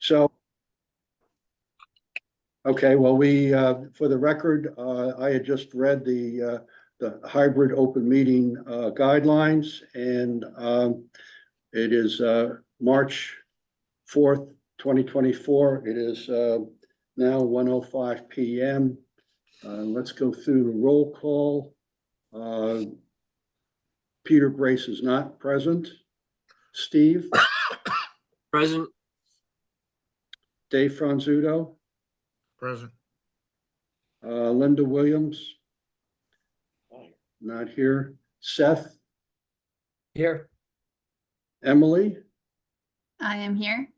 So, okay, well, we, for the record, I had just read the hybrid open meeting, guidelines, and, it is, March 4th, 2024. It is, now 1:05 PM. Let's go through the roll call. Peter Brace is not present. Steve, Present. Dave Franzuto, Present. Linda Williams. Not here. Seth, Here. Emily, I am here.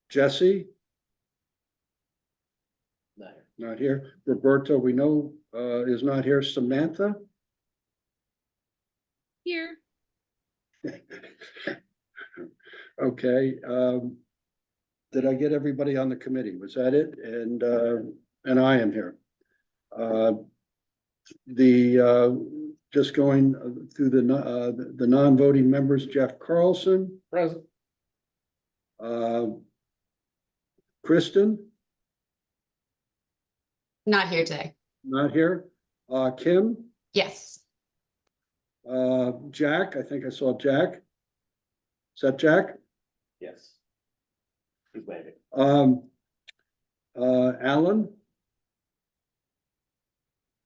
Jesse, not here. Roberto, we know, is not here. Samantha? Here. Okay, did I get everybody on the committee? Was that it? And I am here. Just going through the non-voting members, Jeff Carlson, Present. Kristen, Not here today. not here. Kim, Yes. Jack, I think I saw Jack. Is that Jack? Yes. He's waiting. Alan,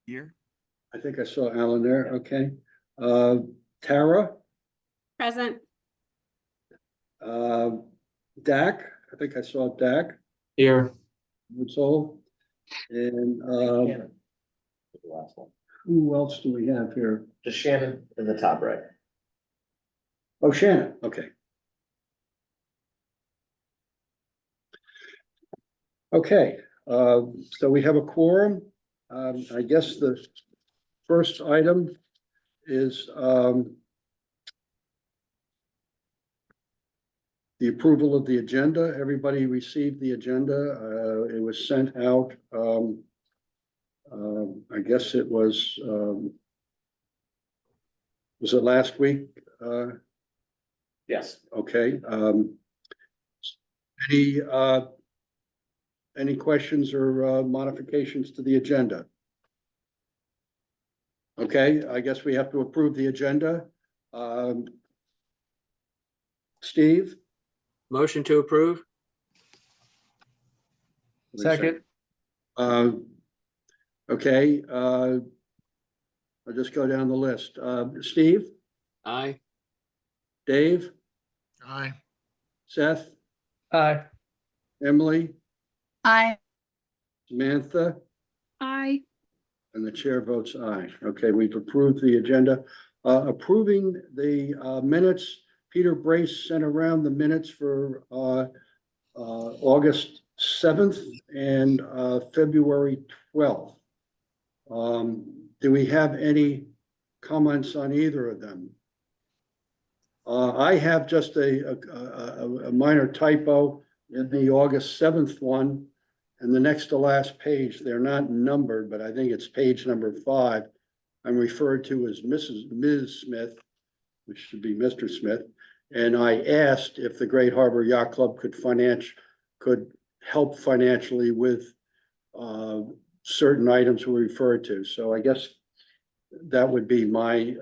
Here. I think I saw Alan there, okay. Tara, Present. Dak, I think I saw Dak, Here. Woods Hole. And, The last one. who else do we have here? Just Shannon in the top right. Oh, Shannon, okay. Okay, so we have a quorum. I guess the first item is, the approval of the agenda. Everybody received the agenda. It was sent out. I guess it was it last week? Yes. Okay, any questions or modifications to the agenda? Okay, I guess we have to approve the agenda. Steve? Motion to approve. Second. Okay, I'll just go down the list. Steve, Aye. Dave, Aye. Seth, Aye. Emily, I. Samantha, I. and the chair votes aye. Okay, we've approved the agenda. Approving the minutes, Peter Brace sent around the minutes for August 7th and February 12th. Do we have any comments on either of them? I have just a minor typo in the August 7th one, and the next to last page. They're not numbered, but I think it's page number 5. I'm referred to as Ms. Smith, which should be Mr. Smith. And I asked if the Great Harbor Yacht Club could help financially with certain items we referred to. So I guess that would be my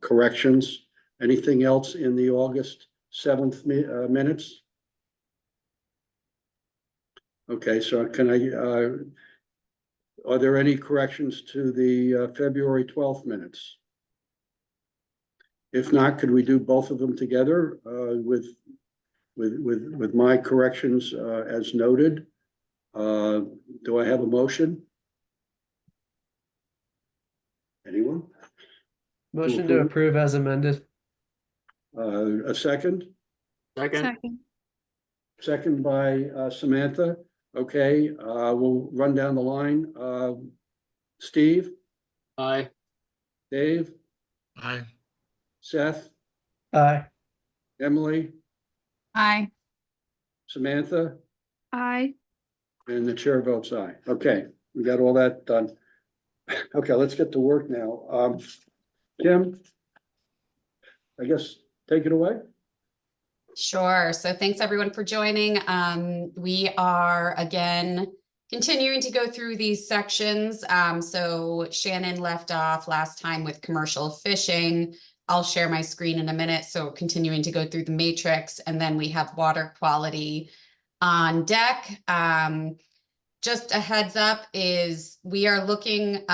corrections. Anything else in the August 7th minutes? Okay, so can I, are there any corrections to the February 12th minutes? If not, could we do both of them together with my corrections as noted? Do I have a motion? Anyone? Motion to approve as amended. A second? Second. Second by Samantha. Okay, we'll run down the line. Steve, Aye. Dave, Aye. Seth, Aye. Emily, I. Samantha, I. and the chair votes aye. Okay, we got all that done. Okay, let's get to work now. Kim, I guess take it away. Sure. So thanks everyone for joining. We are again continuing to go through these sections. So Shannon left off last time with commercial fishing. I'll share my screen in a minute. So continuing to go through the matrix, and then we have water quality on deck. Just a heads up is we are looking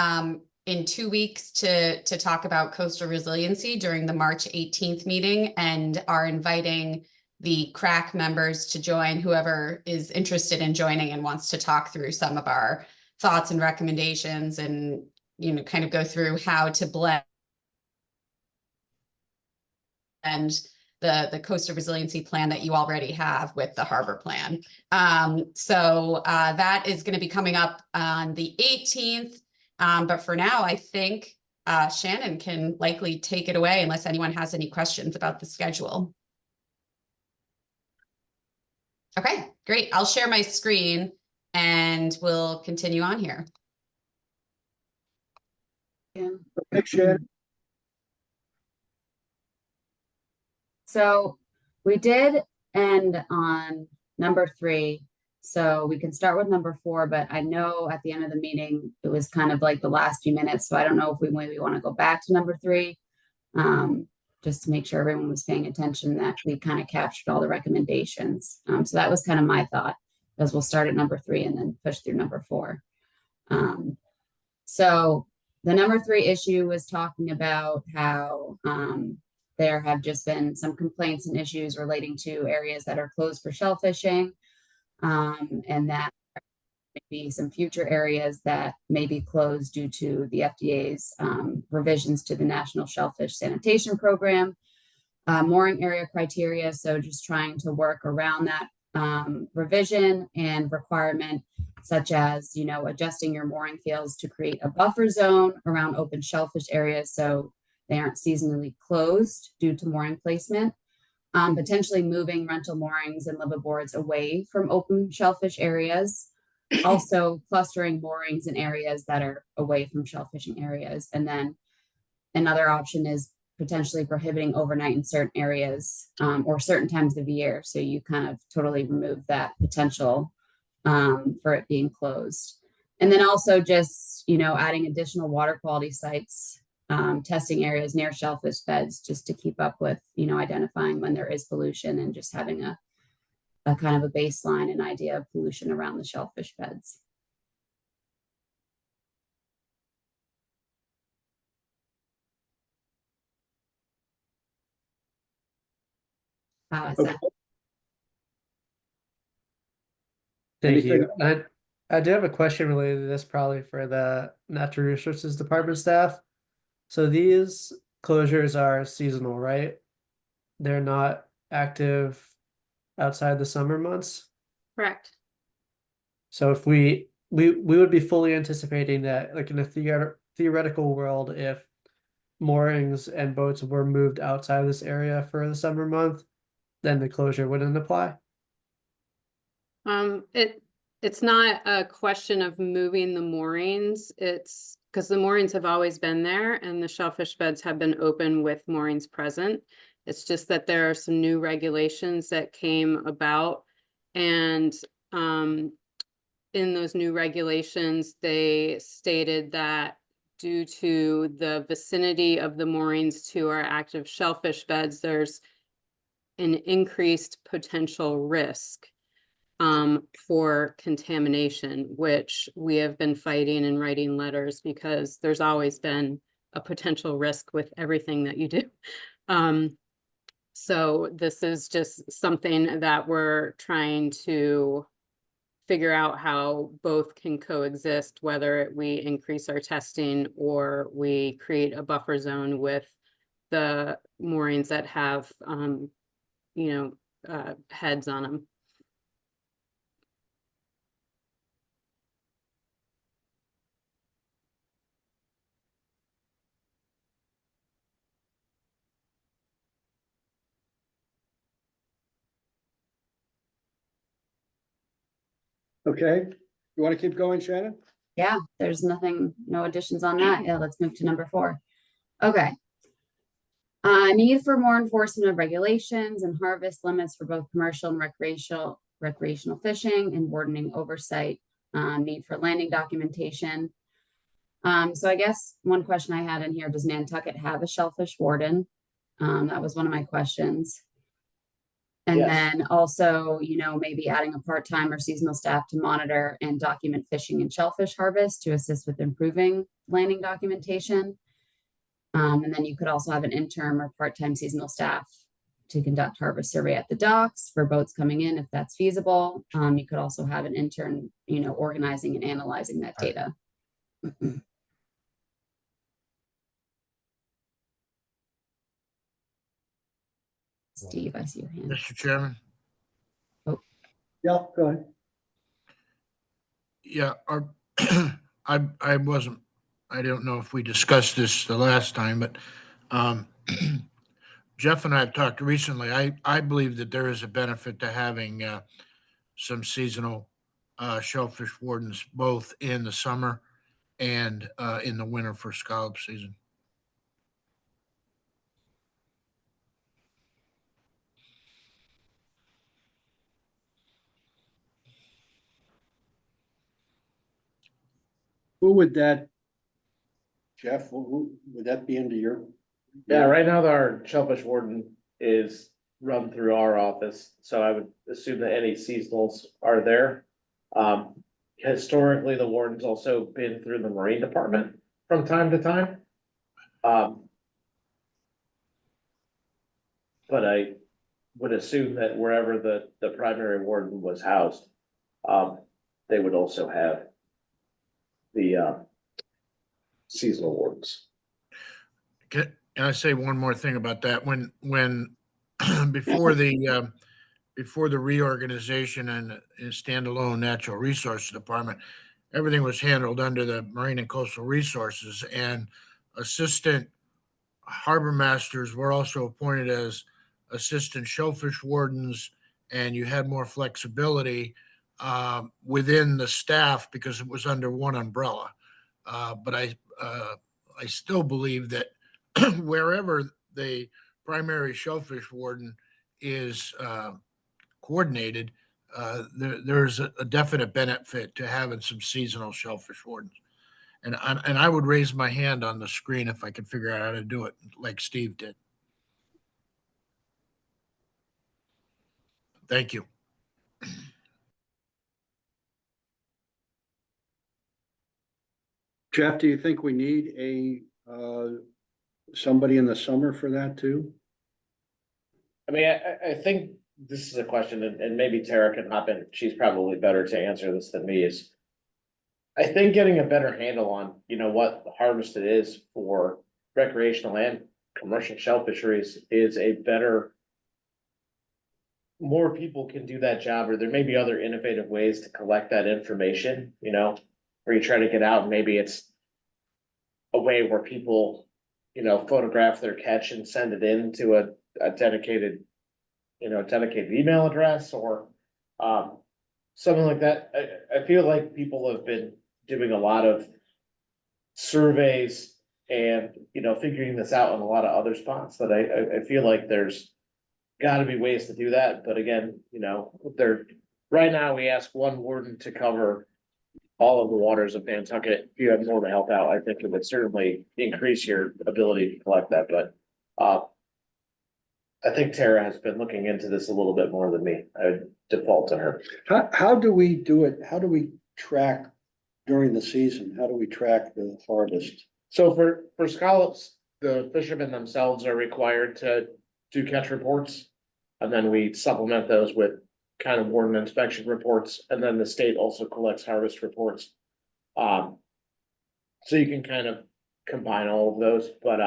in 2 weeks to talk about coastal resiliency during the March 18th meeting, and are inviting the CRAC members to join, whoever is interested in joining and wants to talk through some of our thoughts and recommendations, and kind of go through how to blend the coastal resiliency plan that you already have with the harbor plan. So that is going to be coming up on the 18th. But for now, I think Shannon can likely take it away unless anyone has any questions about the schedule. Okay, great. I'll share my screen and we'll continue on here. Okay, Shannon? So we did end on number 3. So we can start with number 4, but I know at the end of the meeting, it was kind of like the last few minutes. So I don't know if we maybe want to go back to number 3, just to make sure everyone was paying attention, that we kind of captured all the recommendations. So that was kind of my thought, as we'll start at number 3 and then push through number 4. So the number 3 issue was talking about how there have just been some complaints and issues relating to areas that are closed for shellfishing, and that maybe some future areas that may be closed due to the FDA's revisions to the National Shellfish Sanitation Program, mooring area criteria. So just trying to work around that revision and requirement, such as, adjusting your mooring fields to create a buffer zone around open shellfish areas so they aren't seasonally closed due to mooring placement. Potentially moving rental moorings and liveaboards away from open shellfish areas. Also clustering moorings in areas that are away from shellfishing areas. And then another option is potentially prohibiting overnight in certain areas or certain times of the year. So you kind of totally remove that potential for it being closed. And then also just, adding additional water quality sites, testing areas near shellfish beds, just to keep up with, identifying when there is pollution, and just having a kind of a baseline and idea of pollution around the shellfish beds. Okay. Thank you. I do have a question related to this, probably for the Natural Resources Department staff. So these closures are seasonal, right? They're not active outside the summer months. Correct. So if we would be fully anticipating that, like in a theoretical world, if moorings and boats were moved outside of this area for the summer month, then the closure wouldn't apply. It's not a question of moving the moorings. It's because the moorings have always been there and the shellfish beds have been open with moorings present. It's just that there are some new regulations that came about, and in those new regulations, they stated that due to the vicinity of the moorings to our active shellfish beds, there's an increased potential risk for contamination, which we have been fighting and writing letters, because there's always been a potential risk with everything that you do. So this is just something that we're trying to figure out how both can coexist, whether we increase our testing or we create a buffer zone with the moorings that have, heads on them. Okay, you want to keep going, Shannon? Yeah, there's no additions on that. Yeah, let's move to number 4. Okay. Need for more enforcement of regulations and harvest limits for both commercial and recreational fishing and wardening oversight. Need for landing documentation. So I guess one question I had in here, does Nantucket have a shellfish warden? That was one of my questions. And Yes. then also, maybe adding a part-time or seasonal staff to monitor and document fishing and shellfish harvest to assist with improving landing documentation. And then you could also have an interim or part-time seasonal staff to conduct harvest survey at the docks for boats coming in, if that's feasible. You could also have an intern, organizing and analyzing that data. Steve, I see your hand. Mr. Chairman? Yeah, go ahead. Yeah, I wasn't, I don't know if we discussed this the last time, but Jeff and I have talked recently. I believe that there is a benefit to having some seasonal shellfish wardens, both in the summer and in the winter for scallop season. Who would that, Jeff, who would that be under your? Yeah, right now our shellfish warden is run through our office, so I would assume that any seasonals are there. Historically, the warden's also been through the Marine Department from time to time. But I would assume that wherever the primary warden was housed, they would also have the seasonal wardens. Can I say one more thing about that? When before the reorganization and standalone Natural Resources Department, everything was handled under the Marine and Coastal Resources, and assistant harbor masters were also appointed as assistant shellfish wardens, and you had more flexibility within the staff because it was under one umbrella. But I still believe that wherever the primary shellfish warden is coordinated, there's a definite benefit to having some seasonal shellfish wardens. And I would raise my hand on the screen if I could figure out how to do it like Steve did. Thank you. Jeff, do you think we need somebody in the summer for that too? I mean, I think this is a question, and maybe Tara can hop in. She's probably better to answer this than me. Is I think getting a better handle on, what harvested is for recreational and commercial shell fisheries is a better. More people can do that job, or there may be other innovative ways to collect that information, where you try to get out, and maybe it's a way where people, photograph their catch and send it in to a dedicated, dedicated email address or something like that. I feel like people have been doing a lot of surveys and, figuring this out in a lot of other spots that I feel like there's gotta be ways to do that. But again, right now we ask one warden to cover all of the waters of Nantucket. If you have more to help out, I think it would certainly increase your ability to collect that, but I think Tara has been looking into this a little bit more than me. I would default to her. How do we do it? How do we track during the season? How do we track the harvest? So for scallops, the fishermen themselves are required to do catch reports. And then we supplement those with kind of warden inspection reports, and then the state also collects harvest reports. So you can kind of combine all of those, but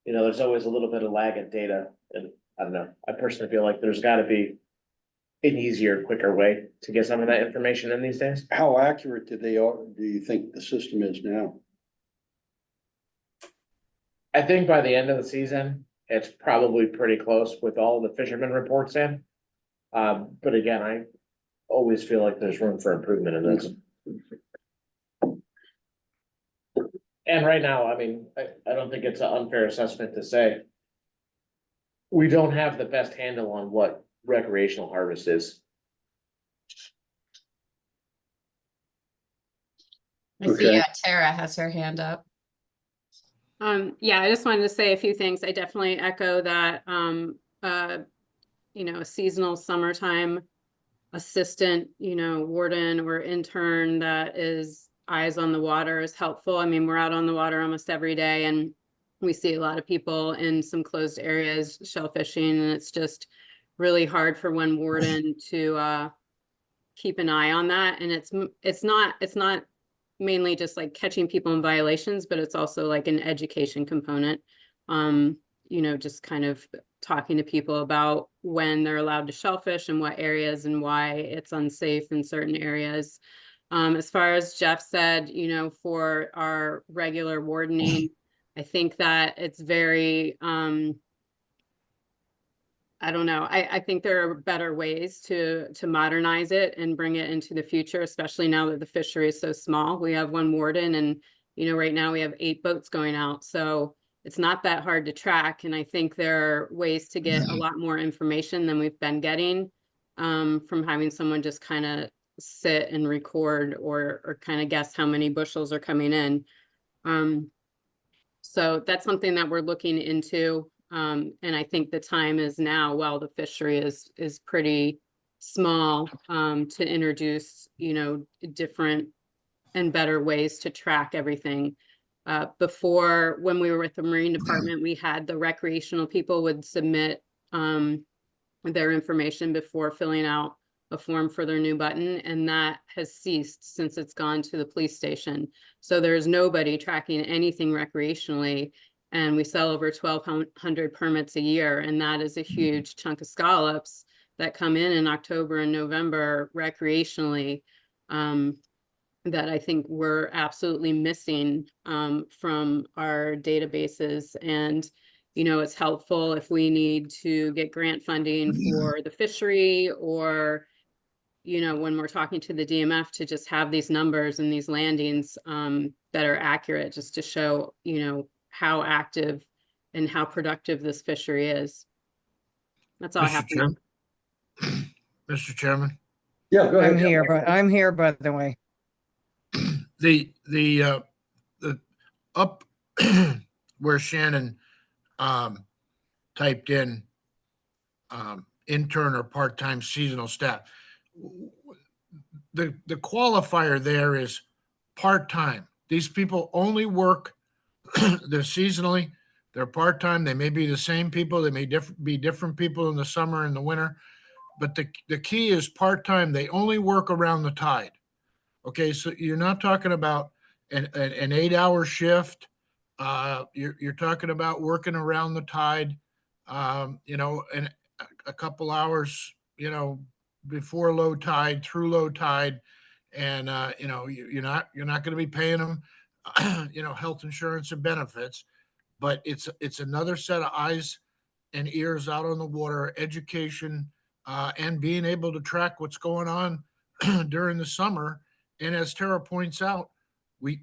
there's always a little bit of lag in data, and I don't know, I personally feel like there's gotta be an easier, quicker way to get some of that information in these days. How accurate do you think the system is now? I think by the end of the season, it's probably pretty close with all the fishermen reports in. But again, I always feel like there's room for improvement in this. And right now, I mean, I don't think it's an unfair assessment to say we don't have the best handle on what recreational harvest is. I see Okay. Tara has her hand up. Yeah, I just wanted to say a few things. I definitely echo that, a seasonal summertime assistant, warden or intern that is eyes on the water is helpful. I mean, we're out on the water almost every day and we see a lot of people in some closed areas shellfishing, and it's just really hard for one warden to keep an eye on that. And it's not mainly just like catching people in violations, but it's also like an education component. Just kind of talking to people about when they're allowed to shellfish and what areas and why it's unsafe in certain areas. As far as Jeff said, for our regular wardening, I think that it's very, I don't know. I think there are better ways to modernize it and bring it into the future, especially now that the fishery is so small. We have one warden and, right now we have 8 boats going out. So it's not that hard to track. And I think there are ways to get a lot more information than we've been getting from having someone just kind of sit and record or kind of guess how many bushels are coming in. So that's something that we're looking into. And I think the time is now, while the fishery is pretty small, to introduce, different and better ways to track everything. Before, when we were with the Marine Department, we had the recreational people would submit their information before filling out a form for their new button, and that has ceased since it's gone to the police station. So there's nobody tracking anything recreationally, and we sell over 1,200 permits a year, and that is a huge chunk of scallops that come in October and November recreationally, that I think we're absolutely missing from our databases. And it's helpful if we need to get grant funding for the fishery, or when we're talking to the DMF, to just have these numbers and these landings that are accurate, just to show, how active and how productive this fishery is. That's all I have to know. Mr. Chairman, Yeah, go ahead. I'm here, by the way. the up where Shannon typed in intern or part-time seasonal staff, the qualifier there is part-time. These people only work, they're seasonally, they're part-time. They may be the same people, they may be different people in the summer and the winter, but the key is part-time. They only work around the tide. Okay, so you're not talking about an 8-hour shift. You're talking about working around the tide, and a couple hours, before low tide, through low tide, and you're not going to be paying them, health insurance and benefits, but it's another set of eyes and ears out on the water, education, and being able to track what's going on during the summer. And as Tara points out, we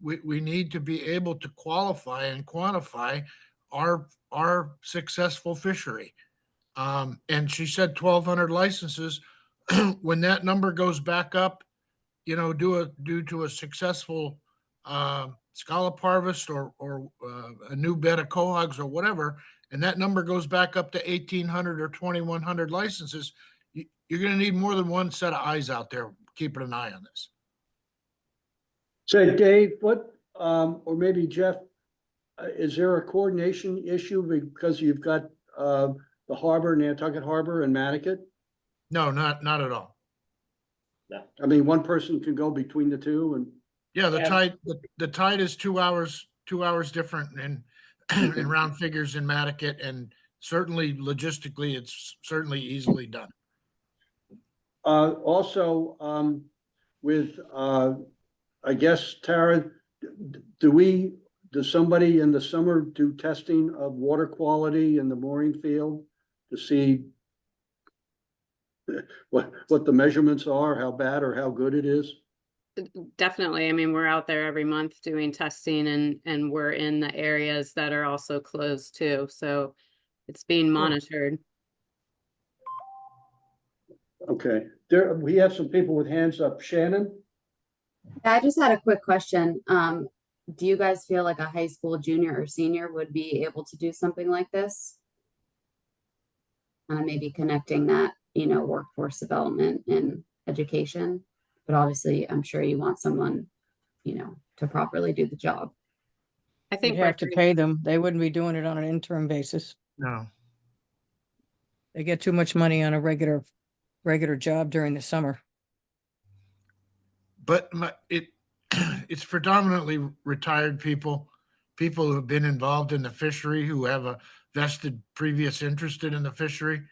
need to be able to qualify and quantify our successful fishery. And she said 1,200 licenses. When that number goes back up, due to a successful scallop harvest or a new bed of cohogs or whatever, and that number goes back up to 1,800 or 2,100 licenses, you're going to need more than one set of eyes out there keeping an eye on this. Say, Dave, or maybe Jeff, is there a coordination issue because you've got the harbor, Nantucket Harbor and Mattocket? No, not at all. I mean, one person can go between the two and. Yeah, the tide is 2 hours different in round figures in Mattocket, and certainly logistically, it's certainly easily done. Also, with, I guess, Tara, does somebody in the summer do testing of water quality in the mooring field to see what the measurements are, how bad or how good it is? definitely. I mean, we're out there every month doing testing and we're in the areas that are also closed too. So it's being monitored. Okay, there, we have some people with hands up. Shannon? I just had a quick question. Do you guys feel like a high school junior or senior would be able to do something like this? Maybe connecting that, workforce development and education, but obviously I'm sure you want someone, to properly do the job. I You'd think have to pay them. They wouldn't be doing it on an interim basis. No. They get too much money on a regular job during the summer. But it's predominantly retired people, people who have been involved in the fishery, who have a vested previous interest in the fishery.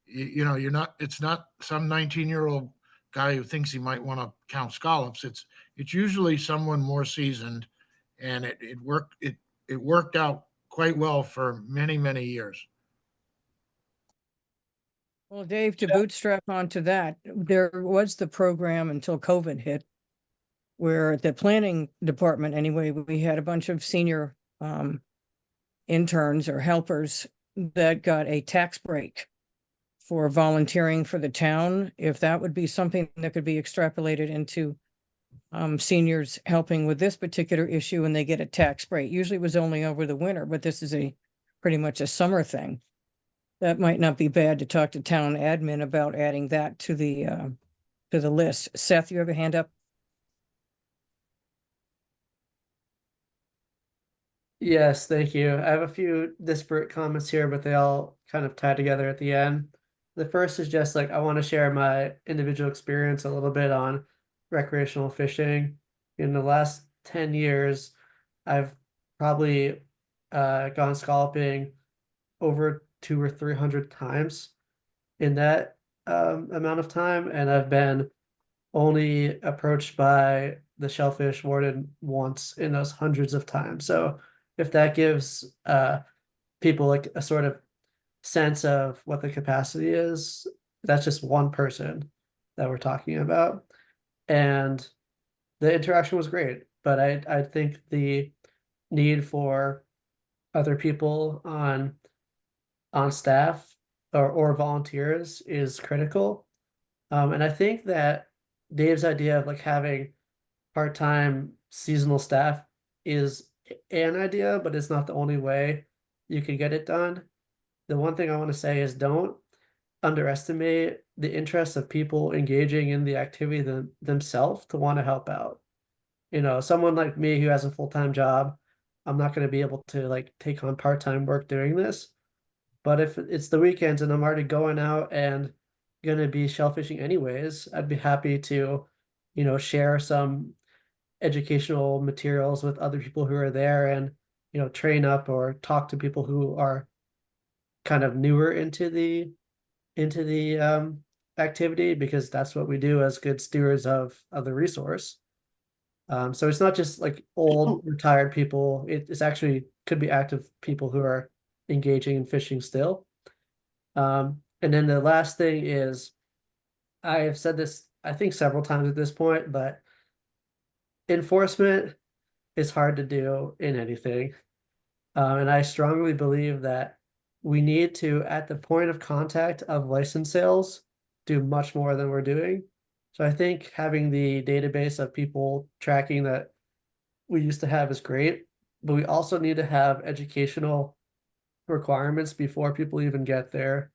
It's not some 19-year-old guy who thinks he might want to count scallops. It's usually someone more seasoned, and it worked out quite well for many, many years. Well, Dave, to bootstrap onto that, there was the program until COVID hit, where at the planning department, anyway, we had a bunch of senior interns or helpers that got a tax break for volunteering for the town. If that would be something that could be extrapolated into seniors helping with this particular issue, and they get a tax break. Usually it was only over the winter, but this is pretty much a summer thing. That might not be bad to talk to town admin about adding that to the list. Seth, you have a hand up? Yes, thank you. I have a few disparate comments here, but they all kind of tie together at the end. The first is just like, I want to share my individual experience a little bit on recreational fishing. In the last 10 years, I've probably gone scalloping over 200 or 300 times in that amount of time, and I've been only approached by the shellfish warden once in those hundreds of times. So if that gives people like a sort of sense of what the capacity is, that's just one person that we're talking about. And the interaction was great, but I think the need for other people on staff or volunteers is critical. And I think that Dave's idea of like having part-time seasonal staff is an idea, but it's not the only way you can get it done. The one thing I want to say is don't underestimate the interest of people engaging in the activity themselves to want to help out. Someone like me who has a full-time job, I'm not going to be able to like take on part-time work doing this. But if it's the weekends and I'm already going out and going to be shellfishing anyways, I'd be happy to, share some educational materials with other people who are there and, train up or talk to people who are kind of newer into the activity, because that's what we do as good stewards of the resource. So it's not just like old retired people. It's actually could be active people who are engaging in fishing still. And then the last thing is, I have said this, I think several times at this point, but enforcement is hard to do in anything. And I strongly believe that we need to, at the point of contact of license sales, do much more than we're doing. So I think having the database of people tracking that we used to have is great, but we also need to have educational requirements before people even get their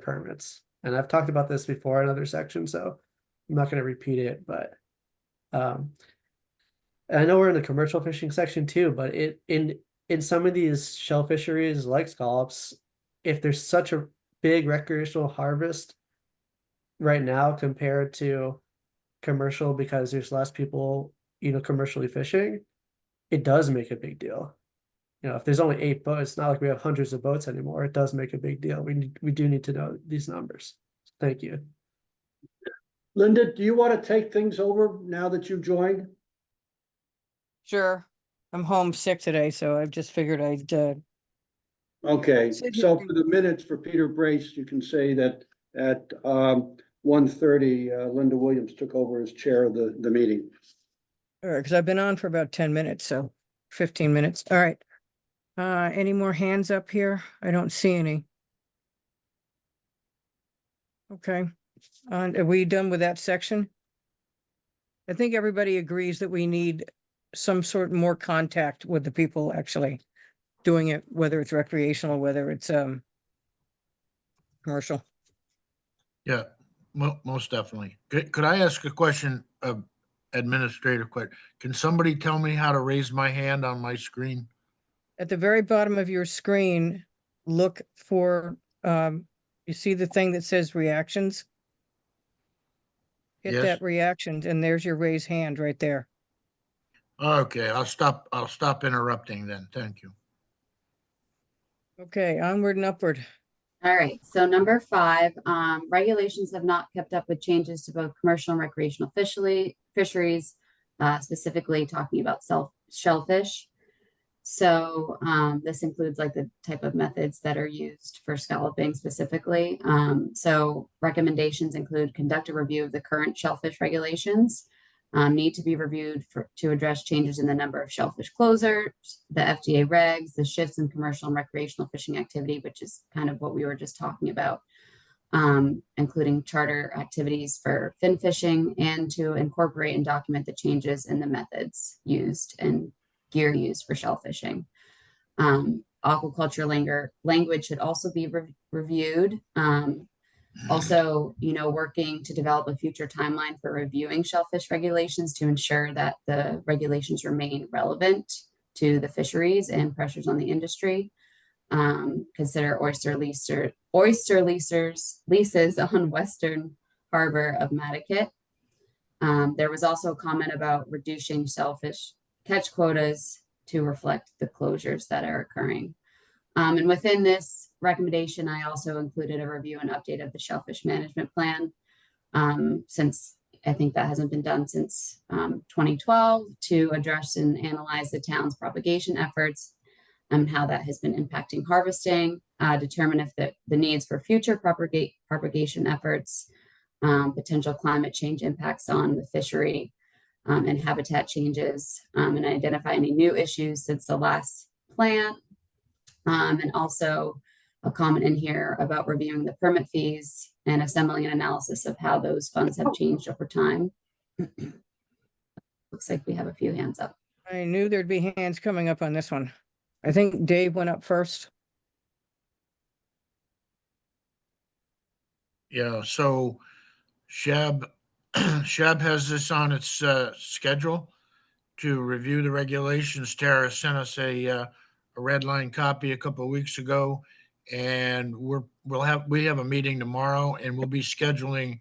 permits. And I've talked about this before in other sections, so I'm not going to repeat it, but I know we're in the commercial fishing section too, but in some of these shell fisheries like scallops, if there's such a big recreational harvest right now compared to commercial because there's less people, commercially fishing, it does make a big deal. If there's only 8 boats, it's not like we have hundreds of boats anymore. It does make a big deal. We do need to know these numbers. Thank you. Linda, do you want to take things over now that you've joined? Sure. I'm homesick today, so I've just figured I'd Okay, so for the minutes for Peter Brace, you can say that 1:30, Linda Williams took over as chair of the meeting. All right, because I've been on for about 10 minutes, so 15 minutes. All right. Any more hands up here? I don't see any. Okay. Are we done with that section? I think everybody agrees that we need some sort more contact with the people actually doing it, whether it's recreational, whether it's commercial. Yeah, most definitely. Could I ask a question, administrative question? Can somebody tell me how to raise my hand on my screen? At the very bottom of your screen, look for, you see the thing that says reactions? Hit Yes. that reactions and there's your raise hand right there. Okay, I'll stop interrupting then. Thank you. Okay, onward and upward. All right, so number 5, regulations have not kept up with changes to both commercial and recreational fisheries, specifically talking about shellfish. So this includes like the type of methods that are used for scalloping specifically. So recommendations include conduct a review of the current shellfish regulations, need to be reviewed to address changes in the number of shellfish closures, the FDA regs, the shifts in commercial and recreational fishing activity, which is kind of what we were just talking about, including charter activities for fin fishing, and to incorporate and document the changes in the methods used and gear used for shell fishing. Aquaculture language should also be reviewed. Also, working to develop a future timeline for reviewing shellfish regulations to ensure that the regulations remain relevant to the fisheries and pressures on the industry. Consider oyster leases on Western Harbor of Mattakit. There was also a comment about reducing shellfish catch quotas to reflect the closures that are occurring. And within this recommendation, I also included a review and update of the shellfish management plan, since I think that hasn't been done since 2012, to address and analyze the town's propagation efforts and how that has been impacting harvesting, determine if the needs for future propagation efforts, potential climate change impacts on the fishery, and habitat changes, and identify any new issues since the last plan. And also a comment in here about reviewing the permit fees and assembling an analysis of how those funds have changed over time. Looks like we have a few hands up. I knew there'd be hands coming up on this one. I think Dave went up first. Yeah, so Shab has this on its schedule to review the regulations. Tara sent us a red line copy a couple of weeks ago, and we have a meeting tomorrow, and we'll be scheduling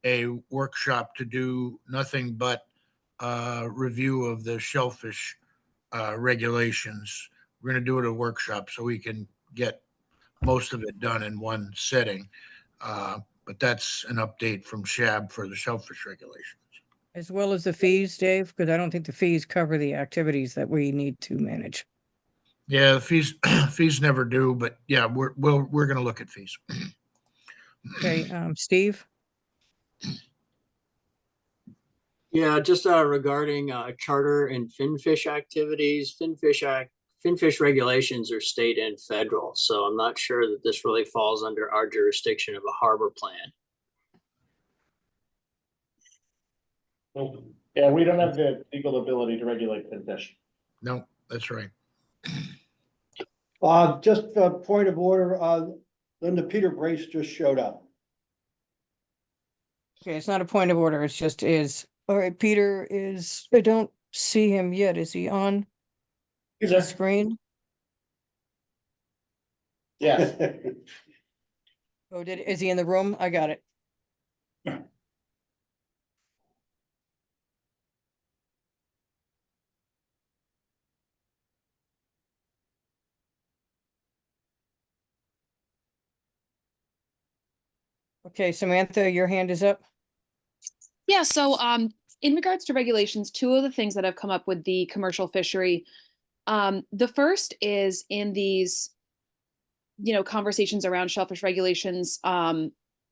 a workshop to do nothing but review of the shellfish regulations. We're going to do it at a workshop so we can get most of it done in one setting. But that's an update from Shab for the shellfish regulations. As well as the fees, Dave, because I don't think the fees cover the activities that we need to manage. Yeah, the fees never do, but yeah, we're going to look at fees. Okay, Steve? Yeah, just regarding charter and finfish activities, finfish regulations are state and federal, so I'm not sure that this really falls under our jurisdiction of a harbor plan. Yeah, we don't have the legal ability to regulate fin fish. No, that's right. Just a point of order, Linda, Peter Brace just showed up. Okay, it's not a point of order, it's just is. All right, Peter I don't see him yet. Is he on He's the there. screen? Yes. Oh, is he in the room? I got it. Okay, Samantha, your hand is up. Yeah, so in regards to regulations, 2 of the things that have come up with the commercial fishery, the first is in these, conversations around shellfish regulations,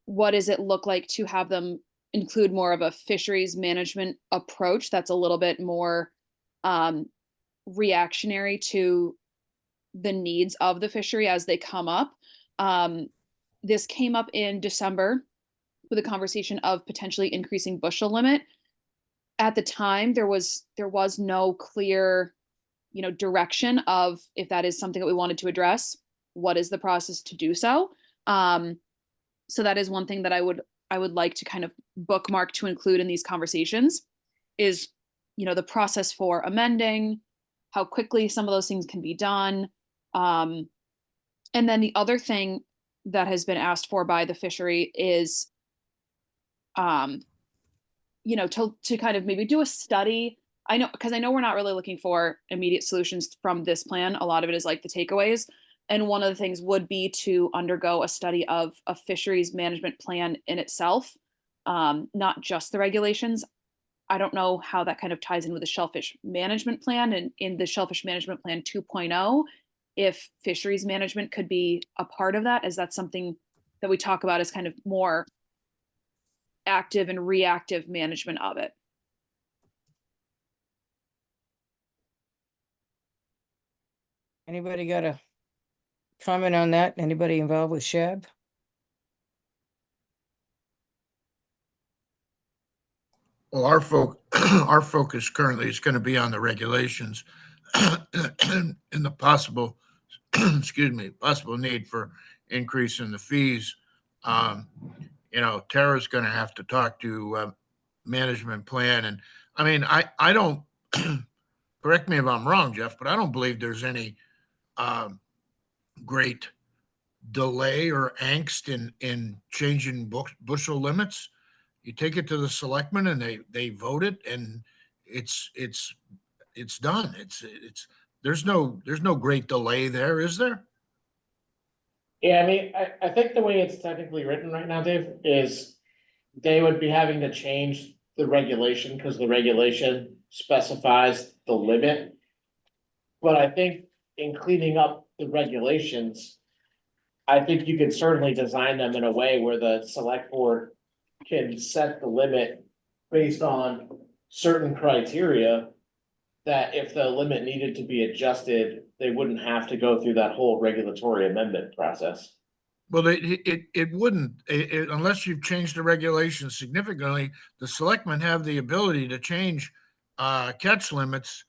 what does it look like to have them include more of a fisheries management approach that's a little bit more reactionary to the needs of the fishery as they come up. This came up in December with a conversation of potentially increasing bushel limit. At the time, there was no clear, direction of if that is something that we wanted to address. What is the process to do so? So that is one thing that I would like to kind of bookmark to include in these conversations is, the process for amending, how quickly some of those things can be done. And then the other thing that has been asked for by the fishery is, to kind of maybe do a study. I know we're not really looking for immediate solutions from this plan. A lot of it is like the takeaways. And one of the things would be to undergo a study of a fisheries management plan in itself, not just the regulations. I don't know how that kind of ties in with the shellfish management plan and in the shellfish management plan 2.0, if fisheries management could be a part of that, as that's something that we talk about as kind of more active and reactive management of it. Anybody got a comment on that? Anybody involved with SHAB? Well, our our focus currently is going to be on the regulations and the possible, possible need for increase in the fees. Tara's going to have to talk to management plan. And I mean, I don't, correct me if I'm wrong, Jeff, but I don't believe there's any great delay or angst in changing bushel limits. You take it to the selectmen and they vote it, and it's done. There's no great delay there, is there? Yeah, I mean, I think the way it's technically written right now, Dave, is they would be having to change the regulation because the regulation specifies the limit. But I think in cleaning up the regulations, I think you could certainly design them in a way where the select board can set the limit based on certain criteria, that if the limit needed to be adjusted, they wouldn't have to go through that whole regulatory amendment process. Well, it wouldn't, unless you've changed the regulations significantly. The selectmen have the ability to change catch limits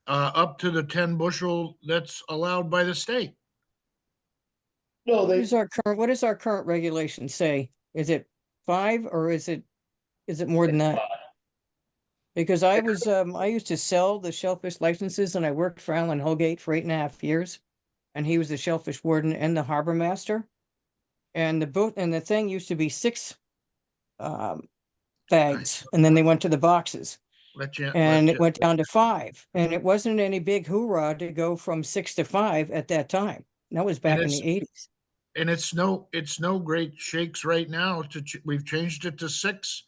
up to the 10 bushel that's allowed by the state. No, What does our current regulation say? Is it 5 or is it more than that? Because I used to sell the shellfish licenses, and I worked for Alan Holgate for 8.5 years, and he was the shellfish warden and the harbor master. And the thing used to be 6 bags, and then they went to the boxes, and it went down to 5, and it wasn't any big hoorah to go from 6 to 5 at that time. That was back in the 80s. And it's no great shakes right now we've changed it to 6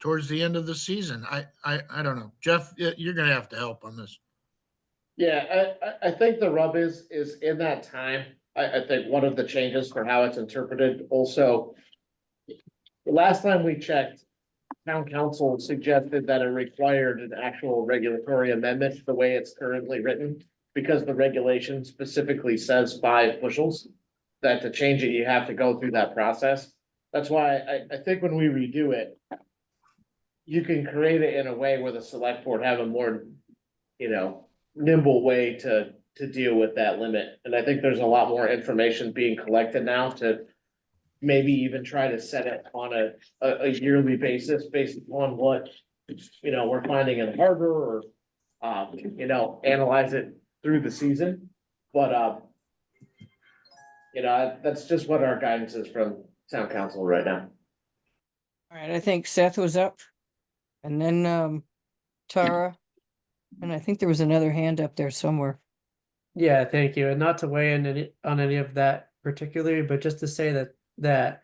towards the end of the season. I don't know. Jeff, you're gonna have to help on this. Yeah, I think the rub is in that time. I think one of the changes for how it's interpreted also. The last time we checked, town council suggested that it required an actual regulatory amendment the way it's currently written, because the regulation specifically says 5 bushels. That to change it, you have to go through that process. That's why I think when we redo it, you can create it in a way where the select board have a more, nimble way to deal with that limit. And I think there's a lot more information being collected now to maybe even try to set it on a yearly basis based upon what, we're finding in the harbor, or, analyze it through the season. But, that's just what our guidance is from town council right now. All right, I think Seth was up, and then Tara, and I think there was another hand up there somewhere. Yeah, thank you. And not to weigh in on any of that particularly, but just to say that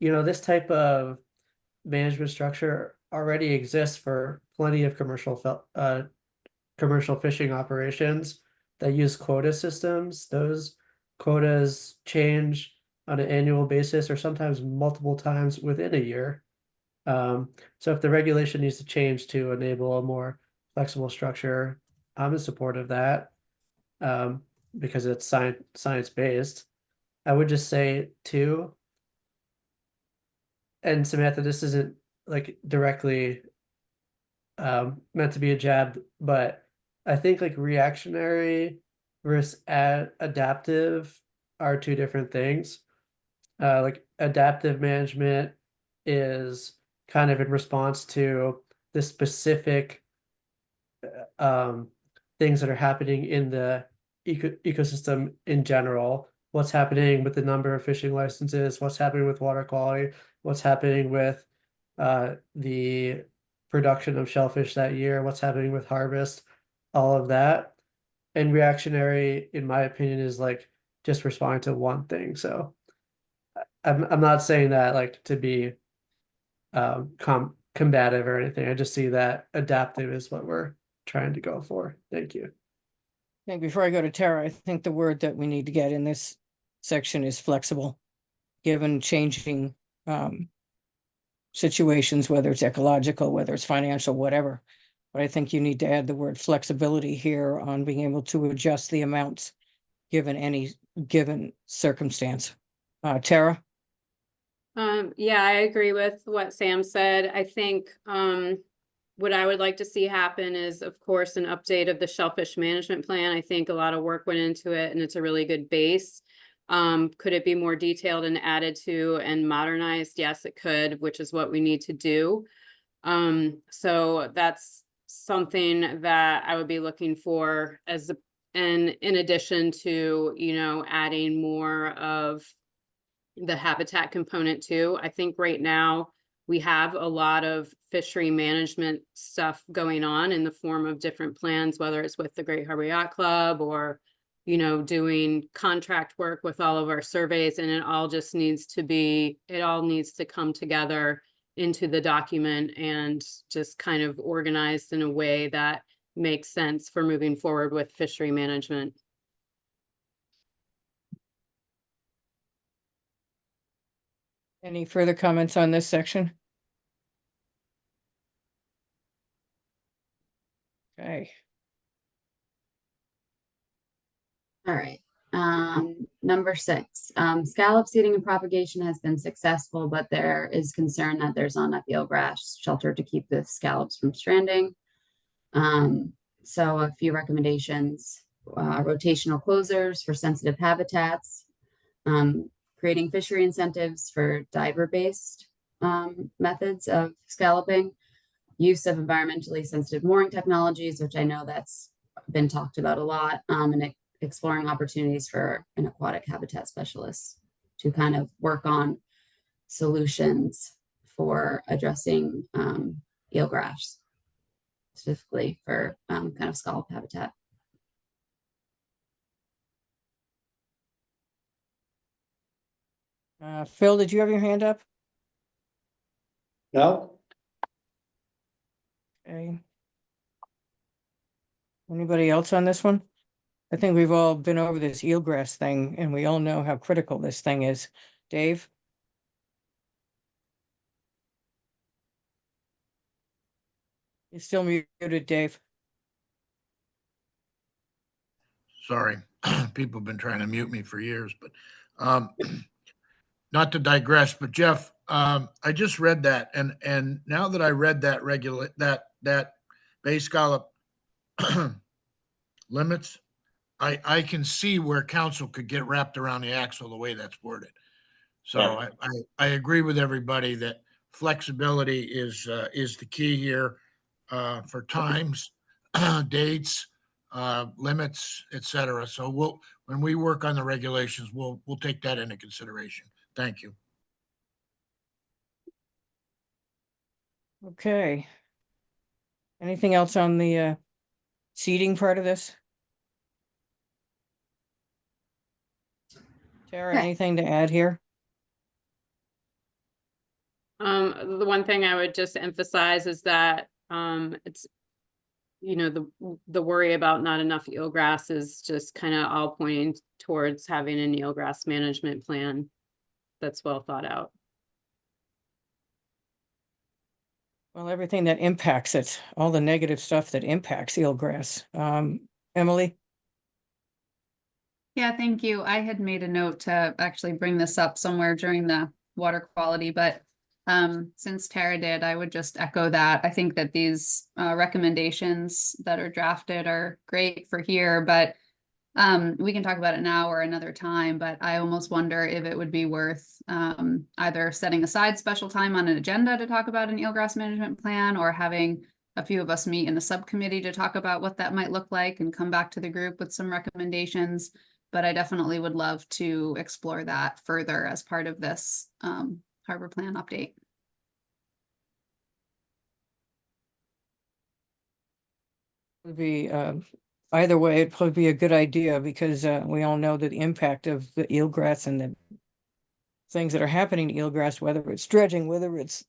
this type of management structure already exists for plenty of commercial fishing operations that use quota systems. Those quotas change on an annual basis or sometimes multiple times within a year. So if the regulation needs to change to enable a more flexible structure, I'm in support of that. Because it's science-based. I would just say too, and Samantha, this isn't like directly meant to be a jab, but I think like reactionary versus adaptive are two different things. Like adaptive management is kind of in response to the specific things that are happening in the ecosystem in general. What's happening with the number of fishing licenses, what's happening with water quality, what's happening with the production of shellfish that year, what's happening with harvest, all of that. And reactionary, in my opinion, is like just responding to one thing. So I'm not saying that like to be combative or anything. I just see that adaptive is what we're trying to go for. Thank you. I think before I go to Tara, I think the word that we need to get in this section is flexible, given changing situations, whether it's ecological, whether it's financial, whatever. But I think you need to add the word flexibility here on being able to adjust the amounts given any given circumstance. Tara? Yeah, I agree with what Sam said. I think what I would like to see happen is, of course, an update of the shellfish management plan. I think a lot of work went into it and it's a really good base. Could it be more detailed and added to and modernized? Yes, it could, which is what we need to do. So that's something that I would be looking for as and in addition to, you know, adding more of the habitat component too. I think right now we have a lot of fishery management stuff going on in the form of different plans, whether it's with the Great Harbor Yacht Club or, you know, doing contract work with all of our surveys, and it all just needs to be, it all needs to come together into the document and just kind of organized in a way that makes sense for moving forward with fishery management. Any further comments on this section? Okay. All right. Number 6, scallop seeding and propagation has been successful, but there is concern that there's not enough eelgrass shelter to keep the scallops from stranding. So a few recommendations, rotational closers for sensitive habitats, creating fishery incentives for diver-based methods of scalloping, use of environmentally sensitive mooring technologies, which I know that's been talked about a lot, and exploring opportunities for an aquatic habitat specialist to kind of work on solutions for addressing eelgrass, specifically for kind of scallop habitat. Phil, did you have your hand up? No? Okay. Anybody else on this one? I think we've all been over this eelgrass thing and we all know how critical this thing is. Dave? You're still muted, Dave. Sorry, people have been trying to mute me for years, but not to digress, but Jeff, I just read that, and now that I read that that bay scallop limits, I can see where council could get wrapped around the axle the way that's worded. So Yeah. I agree with everybody that flexibility is the key here for times, dates, limits, et cetera. So when we work on the regulations, we'll take that into consideration. Thank you. Okay. Anything else on the seating part of this? Tara, Okay. anything to add here? The one thing I would just emphasize is that it's, you know, the worry about not enough eelgrass is just kind of all pointing towards having an eelgrass management plan that's well thought out. Well, everything that impacts it, all the negative stuff that impacts eelgrass. Emily? Yeah, thank you. I had made a note to actually bring this up somewhere during the water quality, but since Tara did, I would just echo that. I think that these recommendations that are drafted are great for here, but we can talk about it now or another time, but I almost wonder if it would be worth either setting aside special time on an agenda to talk about an eelgrass management plan, or having a few of us meet in the subcommittee to talk about what that might look like and come back to the group with some recommendations. But I definitely would love to explore that further as part of this harbor plan update. Would be either way, it'd probably be a good idea, because we all know that the impact of the eelgrass and the things that are happening to eelgrass, whether it's dredging, whether it's,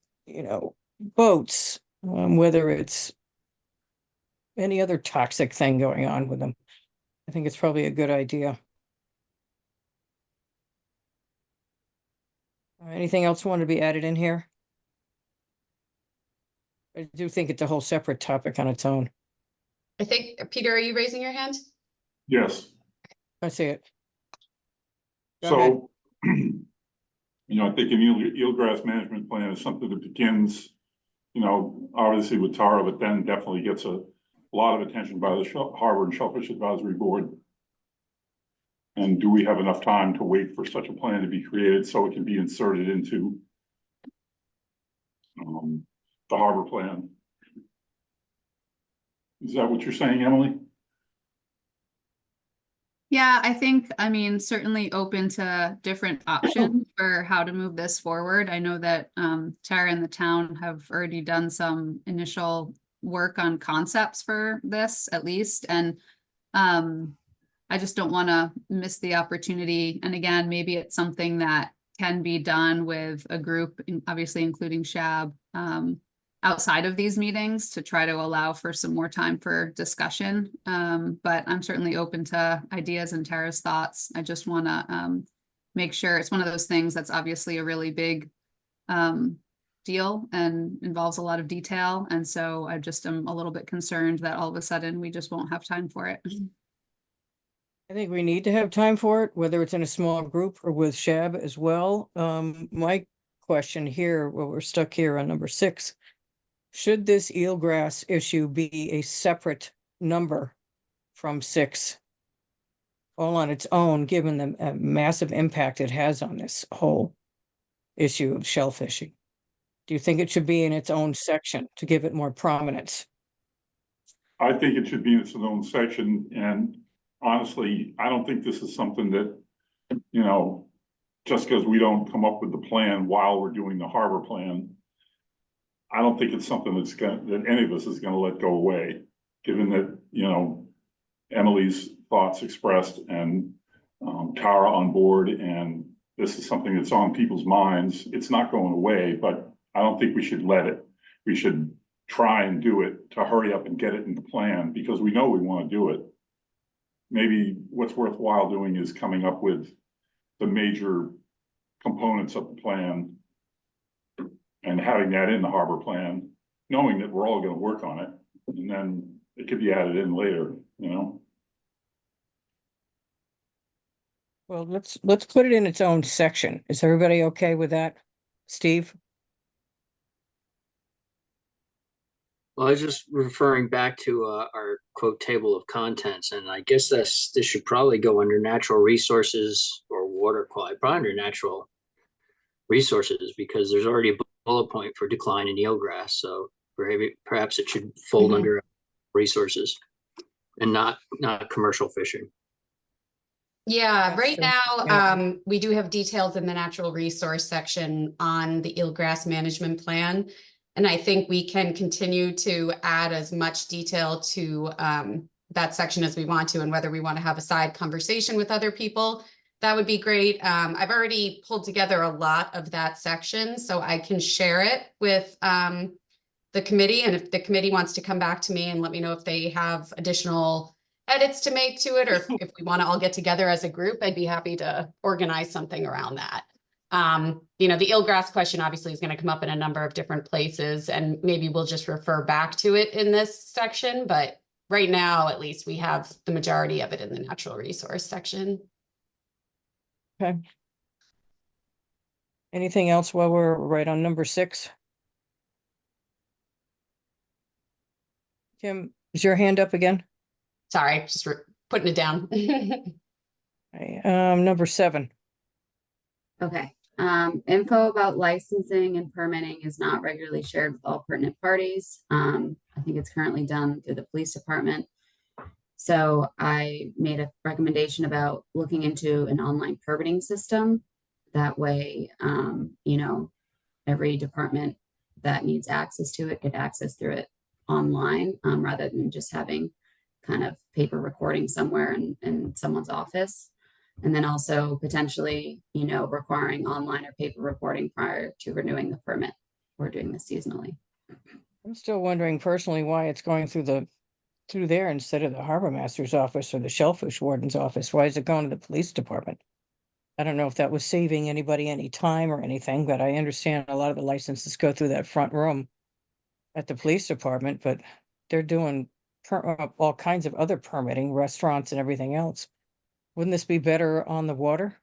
boats, whether it's any other toxic thing going on with them. I think it's probably a good idea. Anything else want to be added in here? I do think it's a whole separate topic on its own. I think, Peter, are you raising your hand? Yes, I see it. Go ahead. so, I think an eelgrass management plan is something that begins, obviously with Tara, but then definitely gets a lot of attention by the Harbor and Shellfish Advisory Board. And do we have enough time to wait for such a plan to be created so it can be inserted into the harbor plan? Is that what you're saying, Emily? Yeah, I mean, certainly open to different options for how to move this forward. I know that Tara and the town have already done some initial work on concepts for this, at least. And I just don't want to miss the opportunity. And again, maybe it's something that can be done with a group, obviously including SHAB, outside of these meetings, to try to allow for some more time for discussion. But I'm certainly open to ideas and Tara's thoughts. I just want to make sure it's one of those things that's obviously a really big deal and involves a lot of detail. And so I just am a little bit concerned that all of a sudden we just won't have time for it. I think we need to have time for it, whether it's in a small group or with SHAB as well. My question here, well, we're stuck here on number 6. Should this eelgrass issue be a separate number from 6, all on its own, given the massive impact it has on this whole issue of shellfishing? Do you think it should be in its own section to give it more prominence? I think it should be in its own section, and honestly, I don't think this is something that, just because we don't come up with the plan while we're doing the harbor plan, I don't think it's something that any of us is gonna let go away, given that, Emily's thoughts expressed and Tara on board, and this is something that's on people's minds. It's not going away, but I don't think we should let it. We should try and do it to hurry up and get it in the plan, because we know we want to do it. Maybe what's worthwhile doing is coming up with the major components of the plan and having that in the harbor plan, knowing that we're all going to work on it, and then it could be added in later, Well, let's put it in its own section. Is everybody okay with that? Steve? Well, I was just referring back to our quote table of contents, and I guess this should probably go under natural resources or water quality, probably under natural resources, because there's already a bullet point for decline in eelgrass. So perhaps it should fold under resources and not commercial fishing. Yeah, right That's true. now, we do have details in the natural resource section on the eelgrass management plan. And I think we can continue to add as much detail to that section as we want to, and whether we want to have a side conversation with other people, that would be great. I've already pulled together a lot of that section, so I can share it with the committee. And if the committee wants to come back to me and let me know if they have additional edits to make to it, or if we want to all get together as a group, I'd be happy to organize something around that. You know, the eelgrass question obviously is going to come up in a number of different places, and maybe we'll just refer back to it in this section, but right now, at least, we have the majority of it in the natural resource section. Okay. Anything else while we're right on number 6? Kim, is your hand up again? Sorry, just putting it down. Okay, number 7. Okay, info about licensing and permitting is not regularly shared with all pertinent parties. I think it's currently done through the police department. So I made a recommendation about looking into an online permitting system. That way, you know, every department that needs access to it could access through it online, rather than just having kind of paper recording somewhere in someone's office. And then also potentially, you know, requiring online or paper reporting prior to renewing the permit. We're doing this seasonally. I'm still wondering personally why it's going through there instead of the harbor master's office or the shellfish warden's office. Why is it going to the police department? I don't know if that was saving anybody any time or anything, but I understand a lot of the licenses go through that front room at the police department, but they're doing all kinds of other permitting, restaurants and everything else. Wouldn't this be better on the water?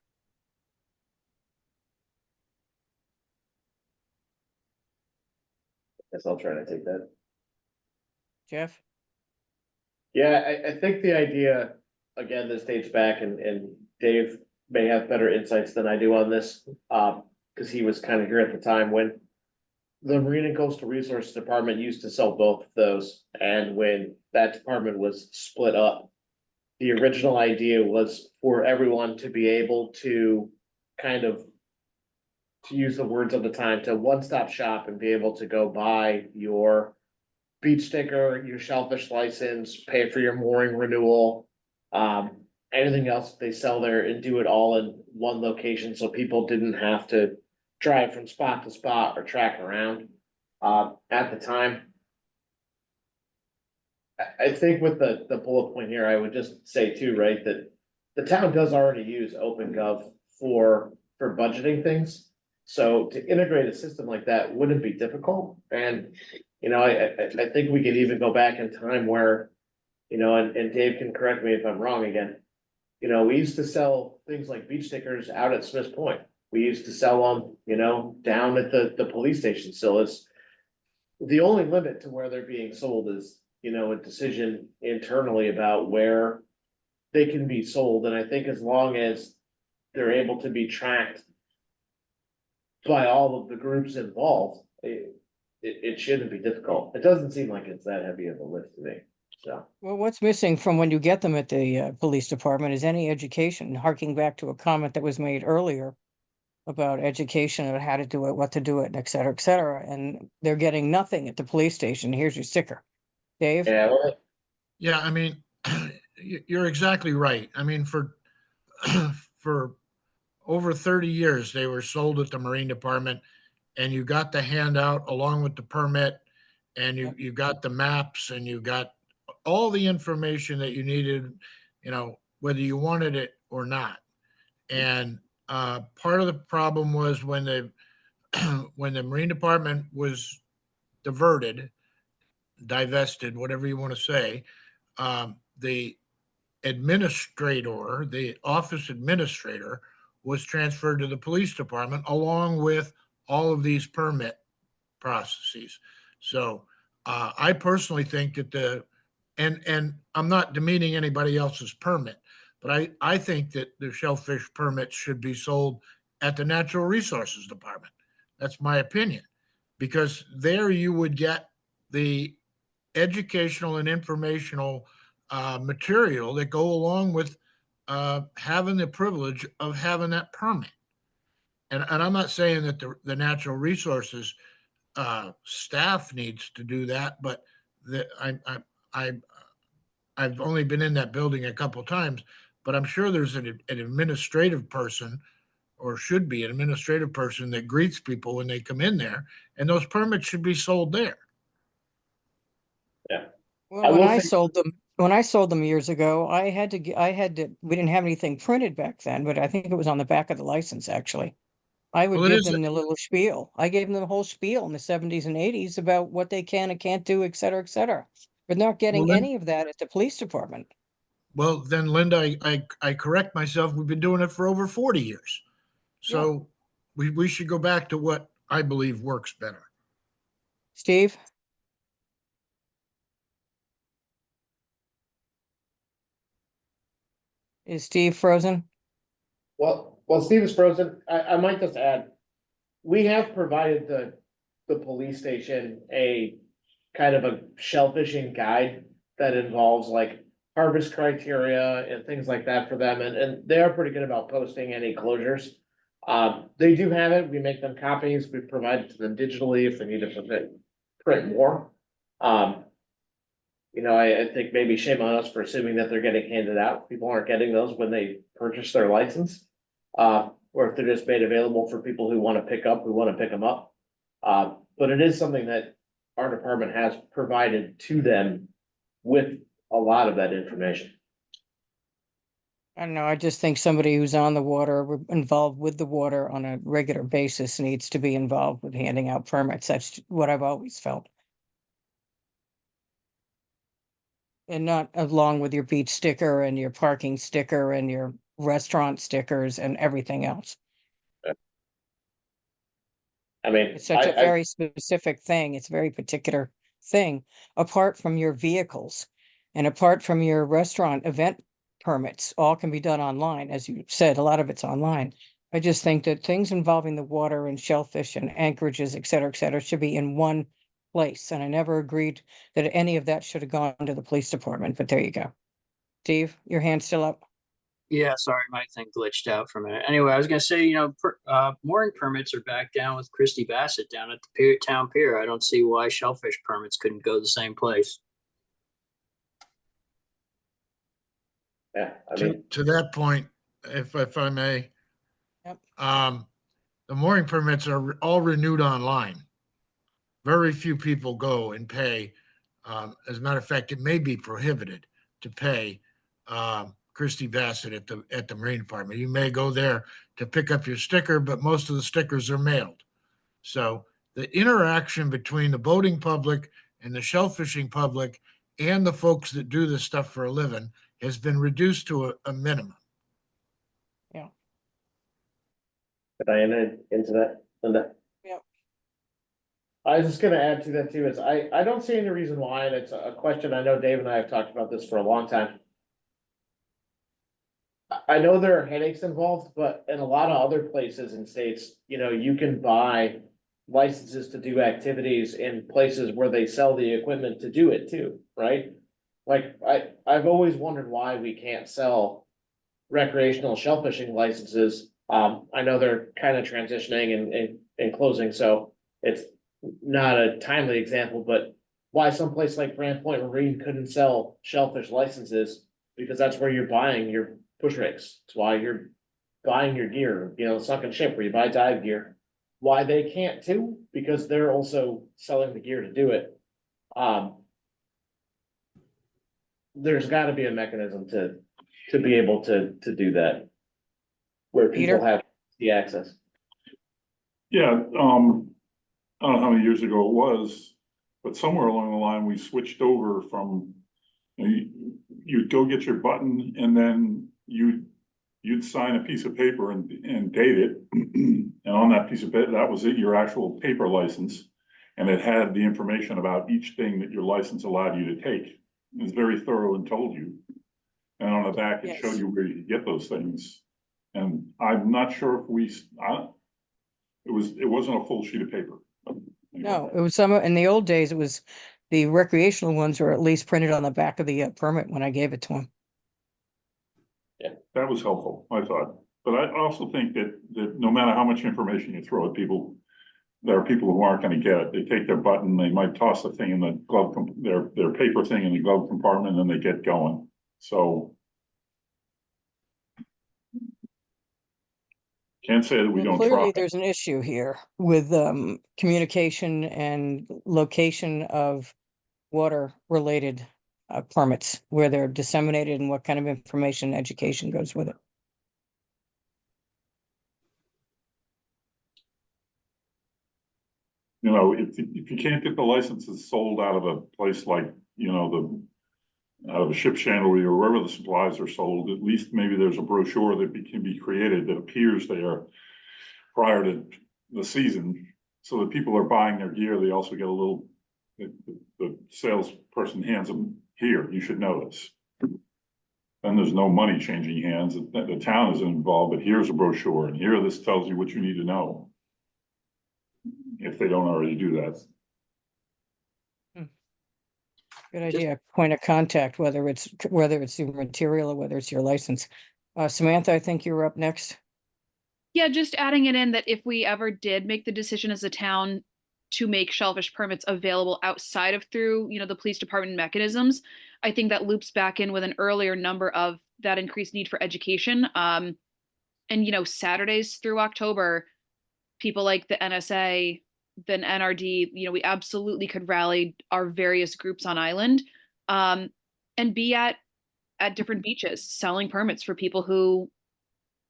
Guess I'll try to take that. Jeff? Yeah, I think the idea, again, this dates back and Dave may have better insights than I do on this. Cause he was kind of here at the time when the Marine and Coastal Resources Department used to sell both of those. And when that department was split up, the original idea was for everyone to be able to kind of, to use the words of the time, to one-stop shop and be able to go buy your beach sticker, your shellfish license, pay for your mooring renewal, anything else they sell there, and do it all in one location, so people didn't have to drive from spot to spot or track around. At the time, I think with the bullet point here, I would just say too, right, that the town does already use OpenGov for budgeting things. So to integrate a system like that wouldn't be difficult. And, you know, I think we could even go back in time where, you know, and Dave can correct me if I'm wrong again. You know, we used to sell things like beach stickers out at Smith's Point. We used to sell them, you know, down at the police station. So it's the only limit to where they're being sold is, you know, a decision internally about where they can be sold. And I think as long as they're able to be tracked by all of the groups involved, it shouldn't be difficult. It doesn't seem like it's that heavy of a lift to me, so. Well, what's missing from when you get them at the police department is any education, harking back to a comment that was made earlier about education and how to do it, what to do it, and et cetera, et cetera. And they're getting nothing at the police station. Here's your sticker. Dave? Yeah, well, Yeah, I mean, you're exactly right. I mean, for over 30 years, they were sold at the Marine Department, and you got the handout along with the permit, and you got the maps, and you got all the information that you needed, you know, whether you wanted it or not. And part of the problem was when the Marine Department was divested, whatever you want to say, the administrator, the office administrator, was transferred to the police department along with all of these permit processes. So I personally think that and I'm not demeaning anybody else's permit, but I think that the shellfish permits should be sold at the Natural Resources Department. That's my opinion, because there you would get the educational and informational material that go along with having the privilege of having that permit. And I'm not saying that the natural resources staff needs to do that, but I've only been in that building a couple of times, but I'm sure there's an administrative person, or should be an administrative person, that greets people when they come in there, and those permits should be sold there. Well, when I sold them years ago, we didn't have anything printed back then, but I think it was on the back of the license, actually. I would Well, it give is- them the little spiel. I gave them the whole spiel in the 70s and 80s about what they can and can't do, et cetera, et cetera. But not getting then- any of that at the police department. Well, then Linda, I correct myself. We've been doing it for over 40 years. So we should go back to what I believe works better. Steve? Is Steve frozen? Well, Steve is frozen. I might just add, we have provided the police station a kind of a shellfishing guide that involves like harvest criteria and things like that for them, and they are pretty good about posting any closures. They do have it. We make them copies. We provide it to them digitally if they need to print more. You know, I think maybe shame on us for assuming that they're getting handed out. People aren't getting those when they purchase their license. Or if they're just made available for people who want to pick up, who want to pick them up. But it is something that our department has provided to them with a lot of that information. I don't know. I just think somebody who's on the water, involved with the water on a regular basis needs to be involved with handing out permits. That's what I've always felt. And not along with your beach sticker and your parking sticker and your restaurant stickers and everything else. I mean, It's such a very specific thing. It's a very particular thing, apart from your vehicles and apart from your restaurant event permits, all can be done online. As you said, a lot of it's online. I just think that things involving the water and shellfish and anchorages, et cetera, should be in one place. And I never agreed that any of that should have gone to the police department, but there you go. Steve, your hand's still up. Yeah, sorry, my thing glitched out for a minute. Anyway, I was gonna say, mooring permits are back down with Christy Bassett down at the town pier. I don't see why shellfish permits couldn't go the same place. Yeah, I To, mean, to that point, if I may. Yep. The mooring permits are all renewed online. Very few people go and pay. As a matter of fact, it may be prohibited to pay Christy Bassett at the Marine Department. You may go there to pick up your sticker, but most of the stickers are mailed. So the interaction between the boating public and the shellfishing public and the folks that do this stuff for a living has been reduced to a minimum. could I enter into that, Linda? Yep. I was just gonna add to that too, is I don't see any reason why, and it's a question, I know Dave and I have talked about this for a long time. I know there are headaches involved, but in a lot of other places and states, you know, you can buy licenses to do activities in places where they sell the equipment to do it too, right? Like, I've always wondered why we can't sell recreational shellfishing licenses. I know they're kind of transitioning and closing, so it's not a timely example, but why someplace like Brant Point Marine couldn't sell shellfish licenses, because that's where you're buying your push rigs. It's why you're buying your gear, you know, sunken ship where you buy dive gear. Why they can't too, because they're also selling the gear to do it. There's gotta be a mechanism to be able to do that. Where people Peter? have the access. Yeah, I don't know how many years ago it was, but somewhere along the line, we switched over from, you'd go get your button and then you'd sign a piece of paper and date it. And on that piece of paper, that was it, your actual paper license. And it had the information about each thing that your license allowed you to take. It was very thorough and told you. And on the back, it showed Yes. you where you could get those things. And I'm not sure if it wasn't a full sheet of paper. No, it was in the old days, it was the recreational ones were at least printed on the back of the permit when I gave it to him. That was helpful, I thought. But I also think that no matter how much information you throw at people, there are people who aren't gonna get it. They take their button, they might toss the thing in the glove, their paper thing in the glove compartment, and they get going. So can't say that we Well, don't clearly, try. there's an issue here with communication and location of water-related permits, where they're disseminated and what kind of information and education goes with it. You know, if you can't get the licenses sold out of a place like, you know, out of a ship chandlery or wherever the supplies are sold, at least maybe there's a brochure that can be created that appears there prior to the season, so that people are buying their gear. They also get a little, the salesperson hands them, here, you should know this. Then there's no money changing hands. The town isn't involved, but here's a brochure, and here this tells you what you need to know. If they don't already do that. Good idea. Point of contact, whether it's your material or whether it's your license. Samantha, I think you're up next. Yeah, just adding it in that if we ever did make the decision as a town to make shellfish permits available outside of through, you know, the police department mechanisms, I think that loops back in with an earlier number of that increased need for education. And, you know, Saturdays through October, people like the NSA, the NRD, you know, we absolutely could rally our various groups on island, and be at different beaches selling permits for people who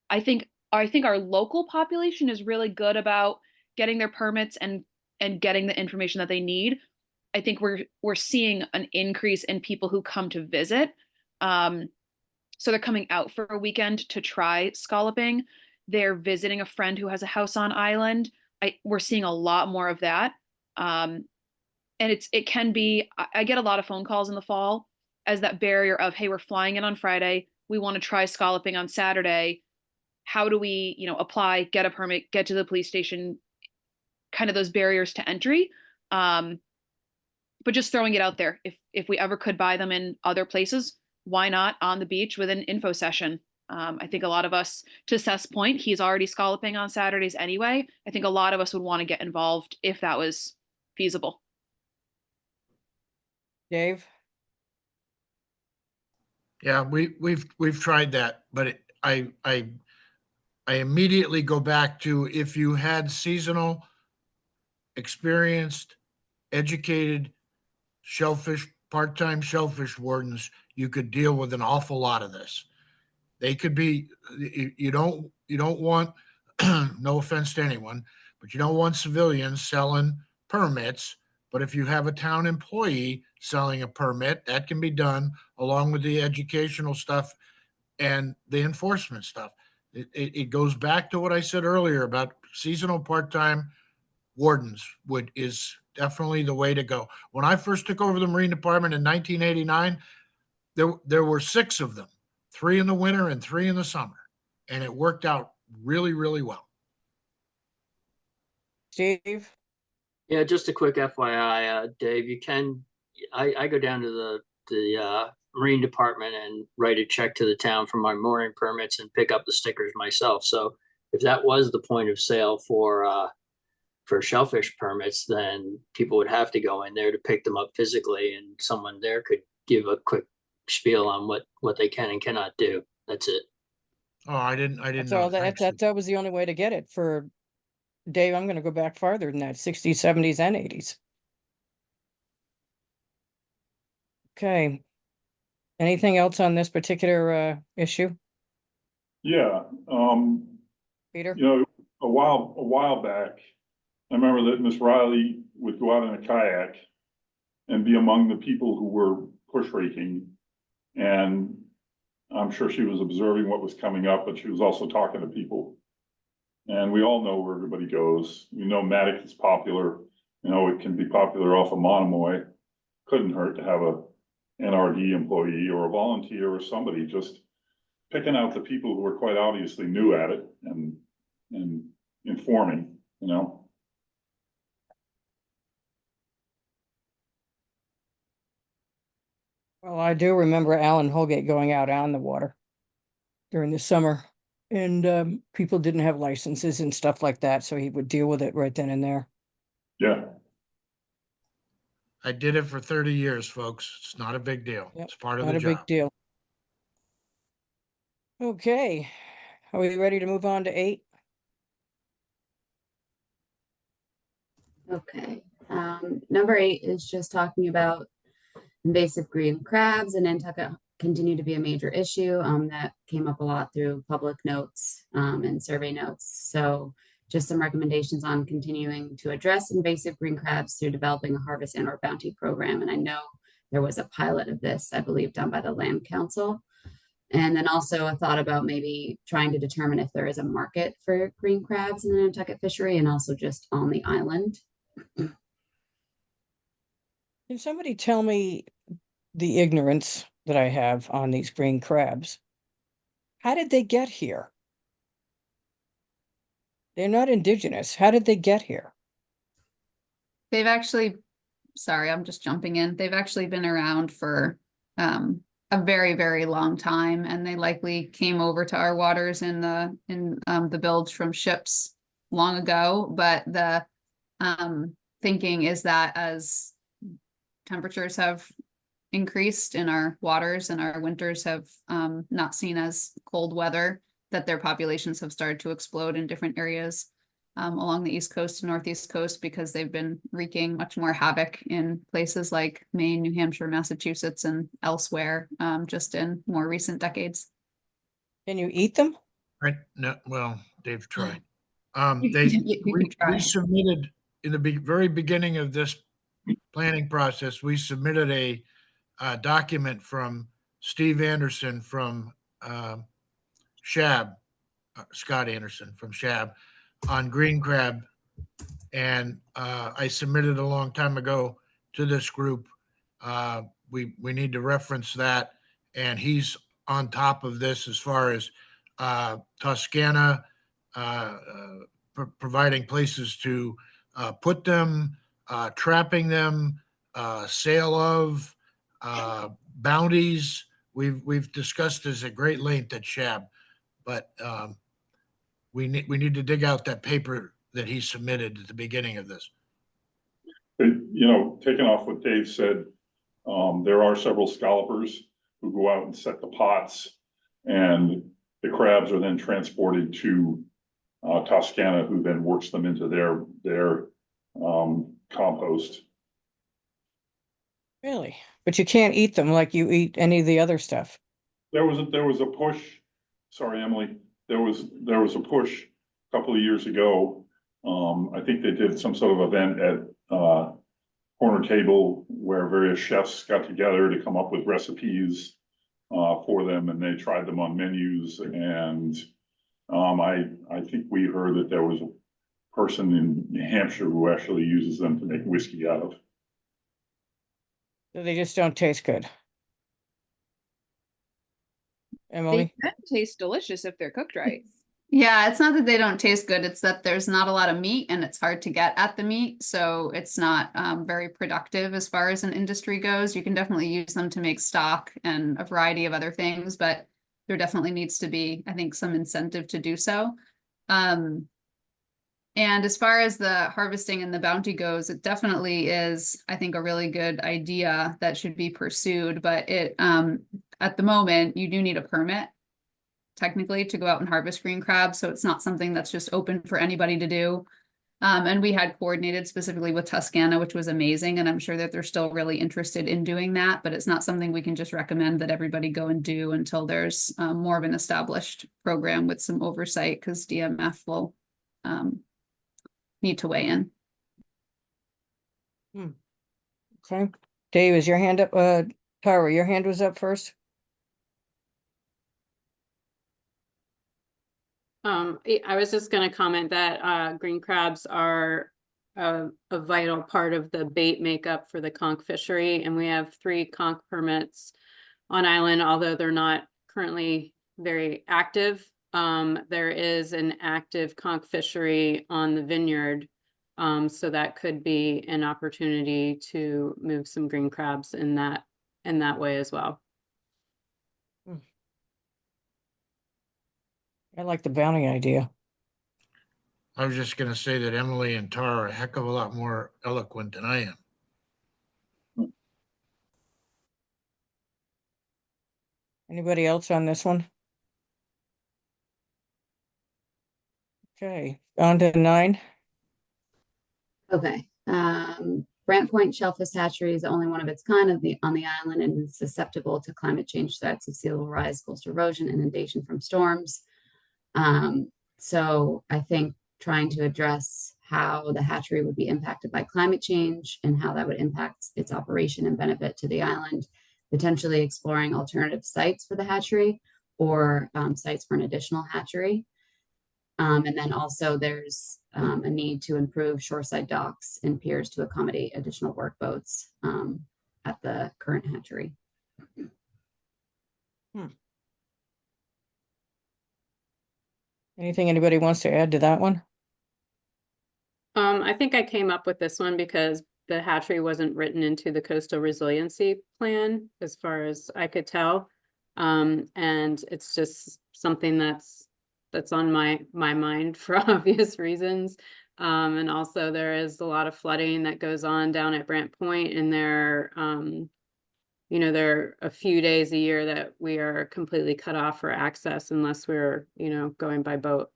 I think our local population is really good about getting their permits and getting the information that they need. I think we're seeing an increase in people who come to visit. So they're coming out for a weekend to try scalloping. They're visiting a friend who has a house on island. We're seeing a lot more of that. And it can be, I get a lot of phone calls in the fall as that barrier of, hey, we're flying in on Friday. We want to try scalloping on Saturday. How do we, you know, apply, get a permit, get to the police station, kind of those barriers to entry. But just throwing it out there, if we ever could buy them in other places, why not on the beach with an info session? I think a lot of us, to Seth's point, he's already scalloping on Saturdays anyway. I think a lot of us would want to get involved if that was feasible. Dave? Yeah, we've tried that, but I immediately go back to if you had seasonal, experienced, educated shellfish, part-time shellfish wardens, you could deal with an awful lot of this. They could be, you don't want, no offense to anyone, but you don't want civilians selling permits. But if you have a town employee selling a permit, that can be done along with the educational stuff and the enforcement stuff. It goes back to what I said earlier about seasonal part-time wardens is definitely the way to go. When I first took over the Marine Department in 1989, there were 6 of them, 3 in the winter and 3 in the summer. And it worked out really, really well. Steve? Yeah, just a quick FYI, Dave, I go down to the Marine Department and write a check to the town for my mooring permits and pick up the stickers myself. So if that was the point of sale for shellfish permits, then people would have to go in there to pick them up physically, and someone there could give a quick spiel on what they can and cannot do. That's it. Oh, I didn't That's know. all that was the only way to get it for Dave. I'm going to go back farther than that, 60s, 70s, and 80s. Okay. Anything else on this particular issue? Yeah, Peter? you know, a while back, I remember that Miss Riley would go out in a kayak and be among the people who were push raking. And I'm sure she was observing what was coming up, but she was also talking to people. And we all know where everybody goes. We know Matic is popular. You know, it can be popular off of Monomoy. Couldn't hurt to have a NRD employee or a volunteer or somebody just picking out the people who are quite obviously new at it and informing, you know. Well, I do remember Alan Holgate going out on the water during the summer, and people didn't have licenses and stuff like that, so he would deal with it right then and there. Yeah. I did it for 30 years, folks. It's not a big deal. Yep, It's part of not the a big job. deal. Okay, are we ready to move on to 8? Okay, number 8 is just talking about invasive green crabs in Nantucket continue to be a major issue that came up a lot through public notes and survey notes. So just some recommendations on continuing to address invasive green crabs through developing a harvest and or bounty program. And I know there was a pilot of this, I believe, done by the Land Council. And then also a thought about maybe trying to determine if there is a market for green crabs in the Nantucket fishery and also just on the island. Can somebody tell me the ignorance that I have on these green crabs? How did they get here? They're not indigenous. How did they get here? They've actually, sorry, I'm just jumping in. They've actually been around for a very, very long time, and they likely came over to our waters in the bilge from ships long ago. But the thinking is that as temperatures have increased in our waters and our winters have not seen as cold weather, that their populations have started to explode in different areas along the East Coast and Northeast Coast, because they've been wreaking much more havoc in places like Maine, New Hampshire, Massachusetts, and elsewhere, just in more recent decades. Can you eat them? Right, no, well, Dave tried. You We can try. submitted, in the very beginning of this planning process, we submitted a document from Steve Anderson from SHAB, Scott Anderson from SHAB, on green crab. And I submitted a long time ago to this group. We need to reference that. And he's on top of this as far as Toscana, providing places to put them, trapping them, sale of, bounties. We've discussed this at great length at SHAB, but we need to dig out that paper that he submitted at the beginning of this. But, you know, taking off what Dave said, there are several scallopers who go out and set the pots, and the crabs are then transported to Toscana, who then works them into their compost. Really? But you can't eat them like you eat any of the other stuff. There was a push. Sorry, Emily. There was a push a couple of years ago. I think they did some sort of event at Corner Table where various chefs got together to come up with recipes for them, and they tried them on menus. And I think we heard that there was a person in New Hampshire who actually uses them to make whiskey out of. So they just don't taste good. They Emily? can taste delicious if they're cooked right. Yeah, it's not that they don't taste good, it's that there's not a lot of meat and it's hard to get at the meat, so it's not very productive as far as an industry goes. You can definitely use them to make stock and a variety of other things, but there definitely needs to be, I think, some incentive to do so. And as far as the harvesting and the bounty goes, it definitely is, I think, a really good idea that should be pursued, but it at the moment, you do need a permit technically to go out and harvest green crabs. So it's not something that's just open for anybody to do. And we had coordinated specifically with Toscana, which was amazing. And I'm sure that they're still really interested in doing that, but it's not something we can just recommend that everybody go and do until there's more of an established program with some oversight, because DMF will need to weigh in. Okay. Dave, is your hand up? Tara, your hand was up first? I was just gonna comment that green crabs are a vital part of the bait makeup for the conch fishery, and we have 3 conch permits on island, although they're not currently very active. There is an active conch fishery on the vineyard, so that could be an opportunity to move some green crabs in that way as well. I like the bounty idea. I was just gonna say that Emily and Tara are a heck of a lot more eloquent than I am. Anybody else on this one? Okay, on to 9. Okay, Brant Point Shellfish Hatchery is the only one of its kind on the island and is susceptible to climate change threats of sea level rise, coastal erosion, inundation from storms. So I think trying to address how the hatchery would be impacted by climate change and how that would impact its operation and benefit to the island, potentially exploring alternative sites for the hatchery or sites for an additional hatchery. And then also there's a need to improve shoreside docks and piers to accommodate additional work boats at the current hatchery. Anything anybody wants to add to that one? I think I came up with this one because the hatchery wasn't written into the coastal resiliency plan, as far as I could tell. And it's just something that's on my mind for obvious reasons. And also there is a lot of flooding that goes on down at Brant Point, and there are a few days a year that we are completely cut off for access unless we're, going by boat.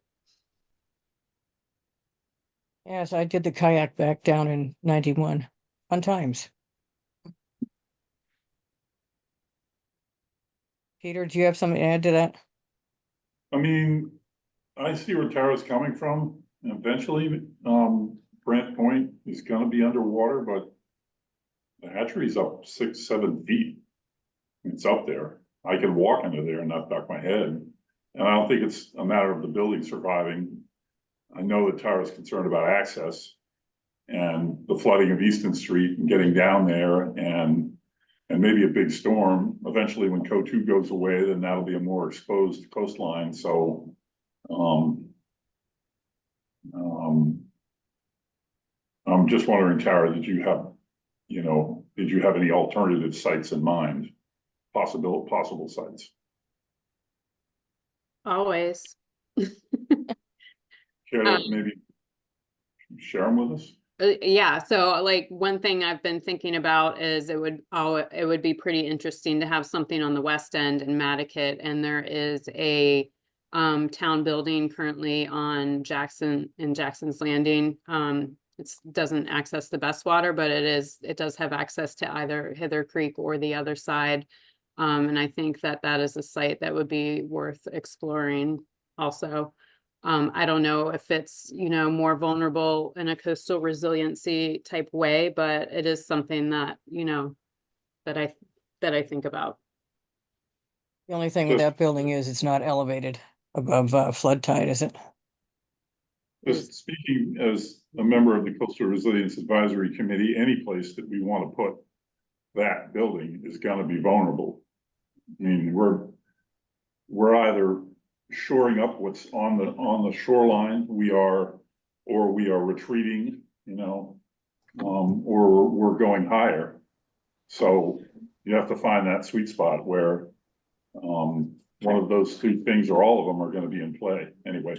Yes, I did the kayak back down in 91, fun times. Peter, do you have something to add to that? I mean, I see where Tara's coming from. Eventually, Brant Point is gonna be underwater, but the hatchery's up 6-7 feet. It's up there. I can walk into there and not duck my head. And I don't think it's a matter of the building surviving. I know that Tara's concerned about access and the flooding of Easton Street and getting down there and maybe a big storm. Eventually, when CO2 goes away, then that'll be a more exposed coastline. So, I'm just wondering, Tara, did you have any alternative sites in mind? Possible sites? Always. Care to maybe share them with us? Yeah, so like one thing I've been thinking about is it would be pretty interesting to have something on the west end in Mattakit, and there is a town building currently on Jackson's Landing. It doesn't access the best water, but it does have access to either Hither Creek or the other side. And I think that is a site that would be worth exploring also. I don't know if it's, more vulnerable in a coastal resiliency type way, but it is something that, that I think about. The only thing with that building is it's not elevated above flood tide, is it? Just speaking as a member of the Coastal Resilience Advisory Committee, any place that we want to put that building is going to be vulnerable. I mean, we're either shoring up what's on the shoreline, or we are retreating, or we're going higher. So you have to find that sweet spot where one of those two things or all of them are going to be in play anyway.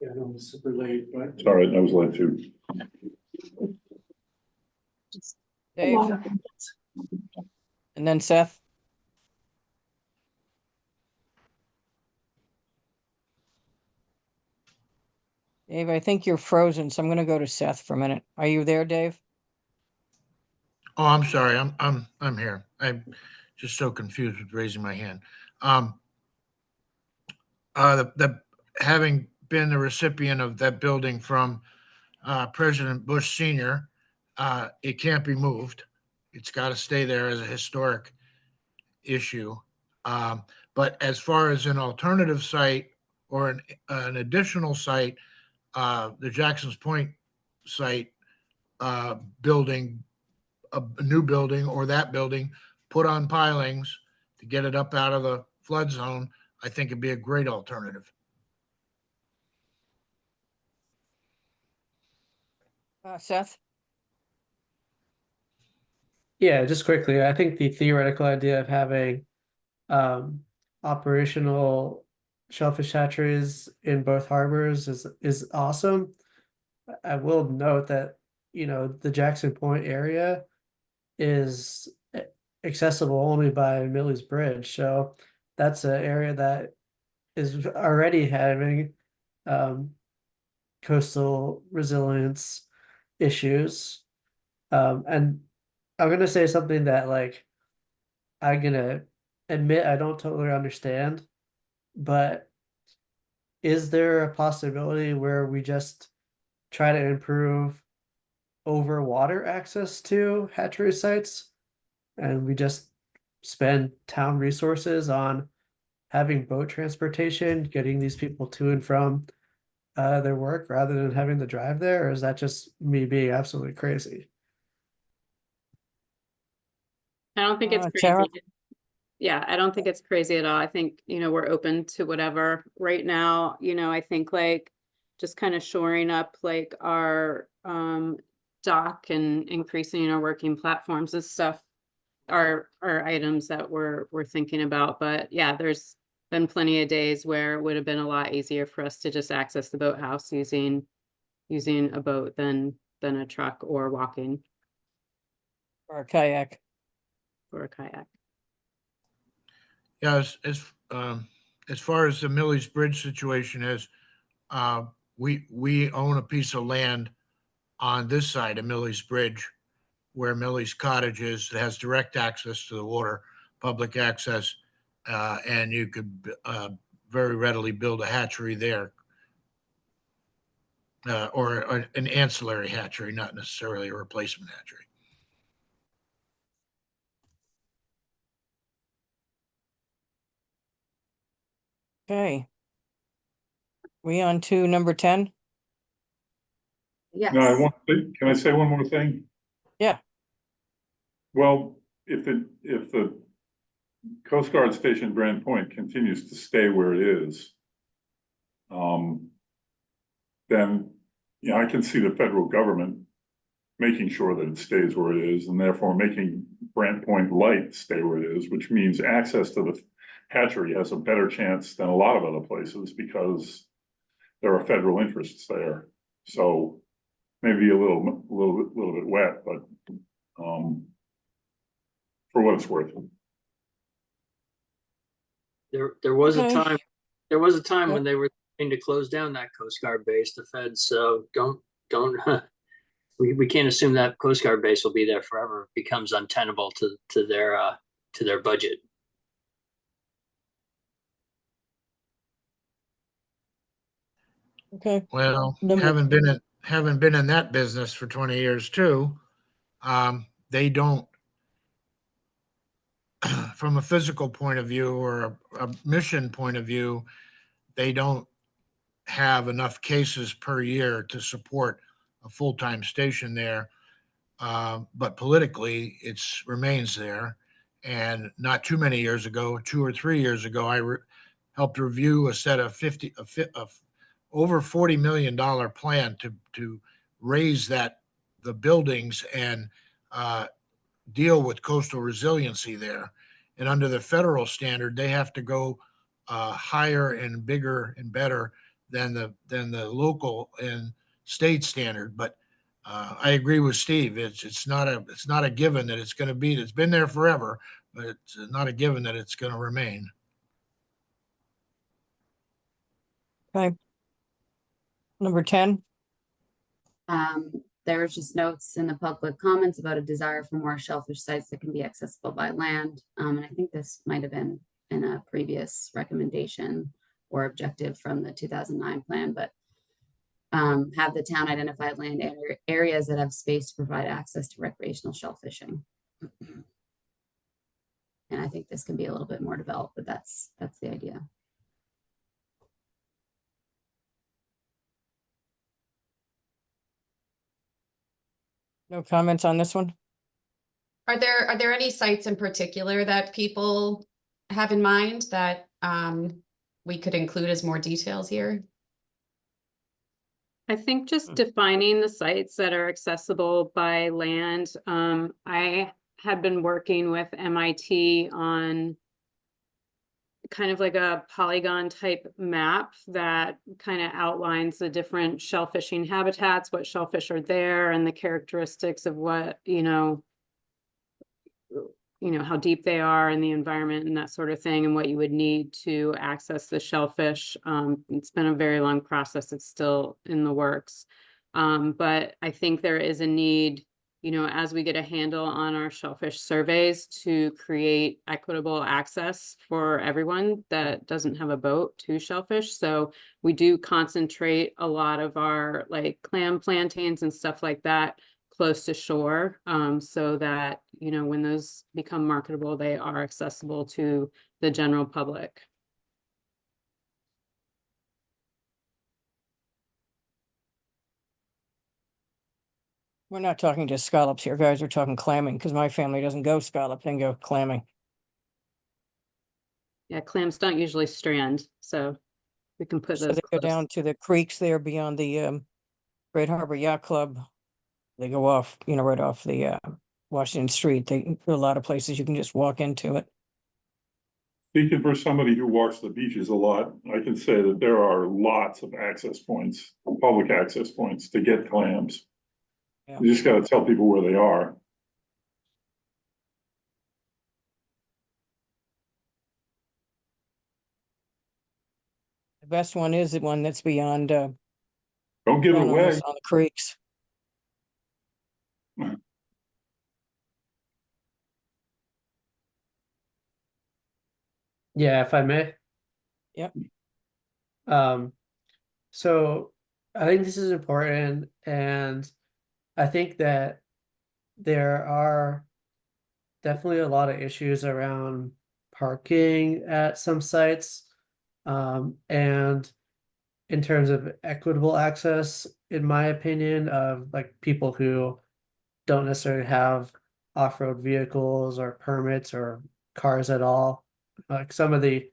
Yeah, I know it's super late, but. Sorry, I was late too. Dave? And then Seth? Dave, I think you're frozen, so I'm gonna go to Seth for a minute. Are you there, Dave? Oh, I'm sorry. I'm here. I'm just so confused with raising my hand. Having been the recipient of that building from President Bush Sr., it can't be moved. It's got to stay there as a historic issue. But as far as an alternative site or an additional site, the Jackson's Point site, building, a new building or that building, put on pilings to get it up out of the flood zone, I think it'd be a great alternative. Seth? Yeah, just quickly, I think the theoretical idea of having operational shellfish hatcheries in both harbors is awesome. I will note that, the Jackson Point area is accessible only by Millie's Bridge, so that's an area that is already having coastal resilience issues. And I'm gonna say something that I'm gonna admit I don't totally understand, but is there a possibility where we just try to improve over water access to hatchery sites? And we just spend town resources on having boat transportation, getting these people to and from their work rather than having to drive there? Or is that just me being absolutely crazy? I don't think it's Tara? crazy. Yeah, I don't think it's crazy at all. I think, we're open to whatever. Right now, I think like just kind of shoring up like our dock and increasing our working platforms and stuff are items that we're thinking about. But yeah, there's been plenty of days where it would have been a lot easier for us to just access the boathouse using a boat than a truck or walking Or a kayak? or a kayak. Yeah, as far as the Millie's Bridge situation is, we own a piece of land on this side of Millie's Bridge where Millie's Cottage is, that has direct access to the water, public access, and you could very readily build a hatchery there. Or an ancillary hatchery, not necessarily a replacement hatchery. Okay. We on to number 10? Yes. No, can I say one more thing? Yeah. Well, if the Coast Guard Station Grand Point continues to stay where it is, then, I can see the federal government making sure that it stays where it is, and therefore making Brant Point Light stay where it is, which means access to the hatchery has a better chance than a lot of other places because there are federal interests there. So maybe a little bit wet, but for what it's worth. There was a Okay. time when they were trying to close down that Coast Guard base, the feds, so don't, we can't assume that Coast Guard base will be there forever. It becomes untenable to their budget. Okay. Well, Number- having been in that business for 20 years too, they don't, from a physical point of view or a mission point of view, they don't have enough cases per year to support a full-time station there. But politically, it's remains there. And not too many years ago, 2 or 3 years ago, I helped review a set of over $40 million plan to raise the buildings and deal with coastal resiliency there. And under the federal standard, they have to go higher and bigger and better than the local and state standard. But I agree with Steve. It's not a given that it's going to be. It's been there forever, but it's not a given that it's going to remain. Okay. Number 10? There was just notes in the public comments about a desire for more shellfish sites that can be accessible by land. And I think this might have been in a previous recommendation or objective from the 2009 plan, but have the town identify land areas that have space to provide access to recreational shellfishing. And I think this can be a little bit more developed, but that's the idea. No comments on this one? Are there any sites in particular that people have in mind that we could include as more details here? I think just defining the sites that are accessible by land. I had been working with MIT on kind of like a polygon type map that kind of outlines the different shellfishing habitats, what shellfish are there, and the characteristics of what, how deep they are in the environment and that sort of thing, and what you would need to access the shellfish. It's been a very long process. It's still in the works. But I think there is a need you know, as we get a handle on our shellfish surveys, to create equitable access for everyone that doesn't have a boat to shellfish. So we do concentrate a lot of our like clam plantains and stuff like that close to shore, so that, you know, when those become marketable, they are accessible to the general public. We're not talking just scallops here, guys. We're talking clamming because my family doesn't go scallop, they go clamming. Yeah, clams don't usually strand, so we can put So those they go close. down to the creeks there beyond the Great Harbor Yacht Club. They go off, you know, right off the Washington Street. There are a lot of places you can just walk into it. Speaking for somebody who walks the beaches a lot, I can say that there are lots of access points, public access points to get clams. Yeah. You just gotta tell people where they are. The best one is the one that's beyond Don't give it down on away. on the creeks. Yeah, if I may. Yep. So I think this is important, and I think that there are definitely a lot of issues around parking at some sites. And in terms of equitable access, in my opinion, of like people who don't necessarily have off-road vehicles or permits or cars at all. Like some of the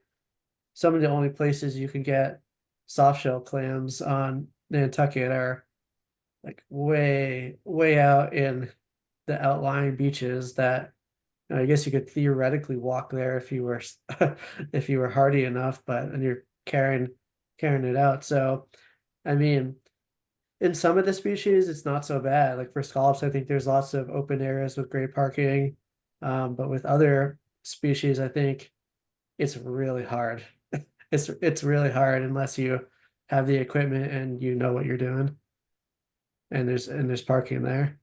only places you can get soft shell clams on Nantucket are like way out in the outlying beaches that I guess you could theoretically walk there if you were if you were hardy enough, but and you're carrying it out. So I mean, in some of the species it's not so bad. Like for scallops, I think there's lots of open areas with great parking. But with other species, I think it's really hard. It's really hard unless you have the equipment and you know what you're doing. And there's parking there.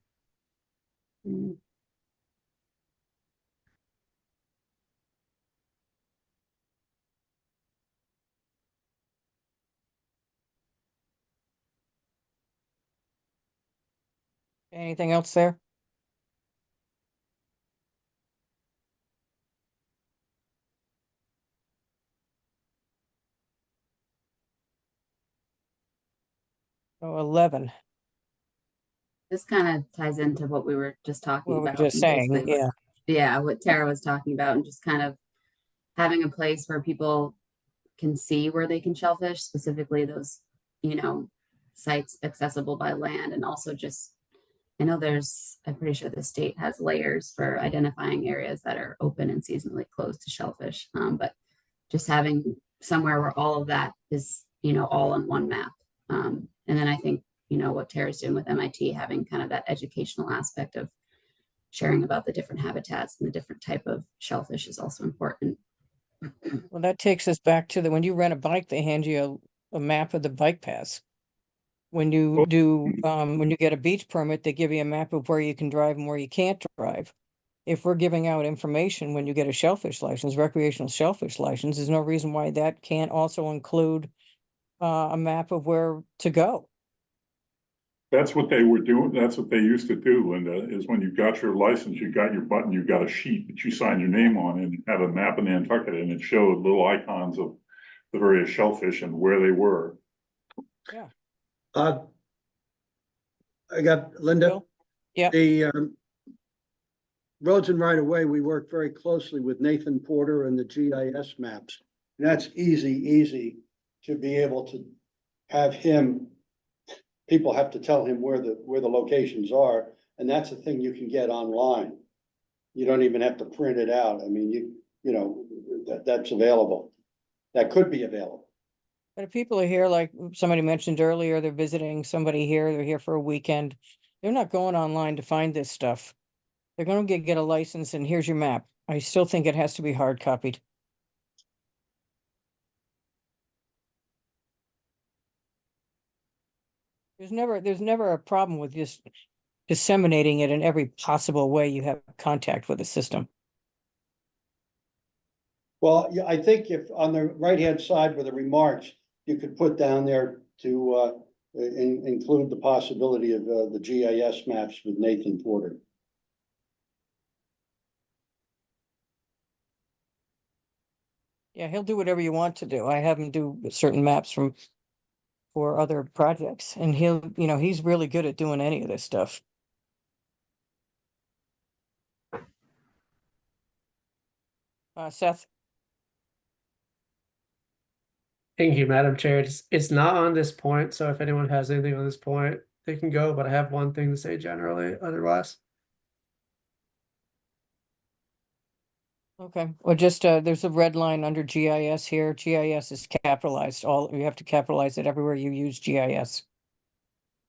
Anything else there? Oh, 11. This kind of ties into what we were just talking What we were about. just and saying, basically yeah. Yeah, what Tara was talking about, and just kind of having a place where people can see where they can shellfish, specifically those, you know, sites accessible by land, and also just, I know I'm pretty sure the state has layers for identifying areas that are open and seasonally closed to shellfish. But just having somewhere where all of that is, you know, all on one map. And then I think, you know, what Tara's doing with MIT, having kind of that educational aspect of sharing about the different habitats and the different type of shellfish is also important. Well, that takes us back to when you rent a bike, they hand you a map of the bike paths. When you when you get a beach permit, they give you a map of where you can drive and where you can't drive. If we're giving out information when you get a shellfish license, recreational shellfish license, there's no reason why that can't also include a map of where to go. That's what they were doing. That's what they used to do, Linda, is when you got your license, you got your button, you got a sheet that you signed your name on and had a map of Nantucket, and it showed little icons of the various shellfish and where they were. Yeah. I got Linda. Bill? Yeah. The roads and right of way, we work very closely with Nathan Porter and the GIS maps. And that's easy to be able to have him, people have to tell him where the locations are, and that's a thing you can get online. You don't even have to print it out. I mean, you know, that's available. That could be available. But if people are here, like somebody mentioned earlier, they're visiting somebody here, they're here for a weekend, they're not going online to find this stuff. They're going to get a license and here's your map. I still think it has to be hard copied. There's never a problem with just disseminating it in every possible way you have contact with the system. Well, yeah, I think if on the right-hand side with the remarks, you could put down there to include the possibility of the GIS maps with Nathan Porter. Yeah, he'll do whatever you want to do. I have him do certain maps for other projects, and he's really good at doing any of this stuff. Seth? Thank you, Madam Chair. It's not on this point, so if anyone has anything on this point, they can go, but I have one thing to say generally otherwise. Okay, well, just, there's a red line under GIS here. GIS is capitalized. You have to capitalize it everywhere you use GIS.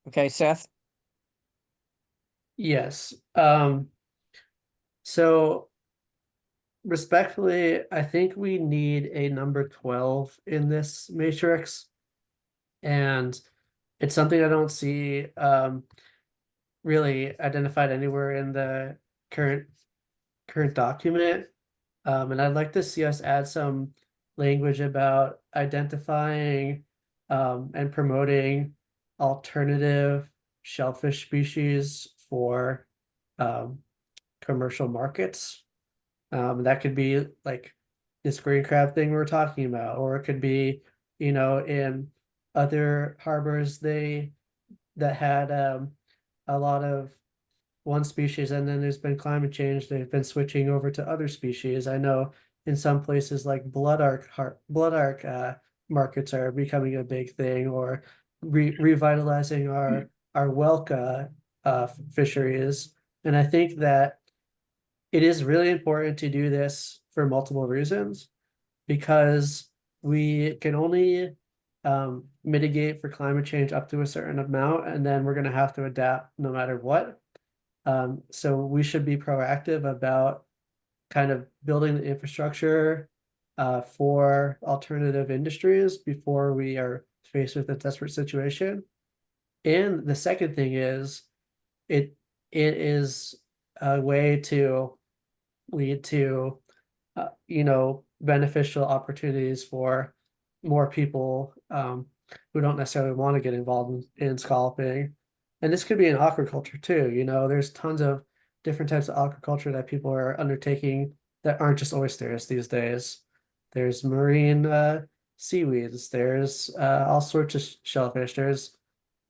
Okay, Seth? Yes, so respectfully, I think we need a number 12 in this matrix. And it's something I don't see really identified anywhere in the current document. And I'd like to see us add some language about identifying and promoting alternative shellfish species for commercial markets. That could be like this green crab thing we're talking about, or it could be, in other harbors that had a lot of one species, and then there's been climate change. They've been switching over to other species. I know in some places like blood arc markets are becoming a big thing, or revitalizing our whelk fisheries. And I think that it is really important to do this for multiple reasons, because we can only mitigate for climate change up to a certain amount, and then we're going to have to adapt no matter what. So we should be proactive about kind of building the infrastructure for alternative industries before we are faced with a desperate situation. And the second thing is, it is a way to lead to beneficial opportunities for more people who don't necessarily want to get involved in scalloping. And this could be in aquaculture too. There's tons of different types of aquaculture that people are undertaking that aren't just oysters these days. There's marine seaweeds, there's all sorts of shellfish. There's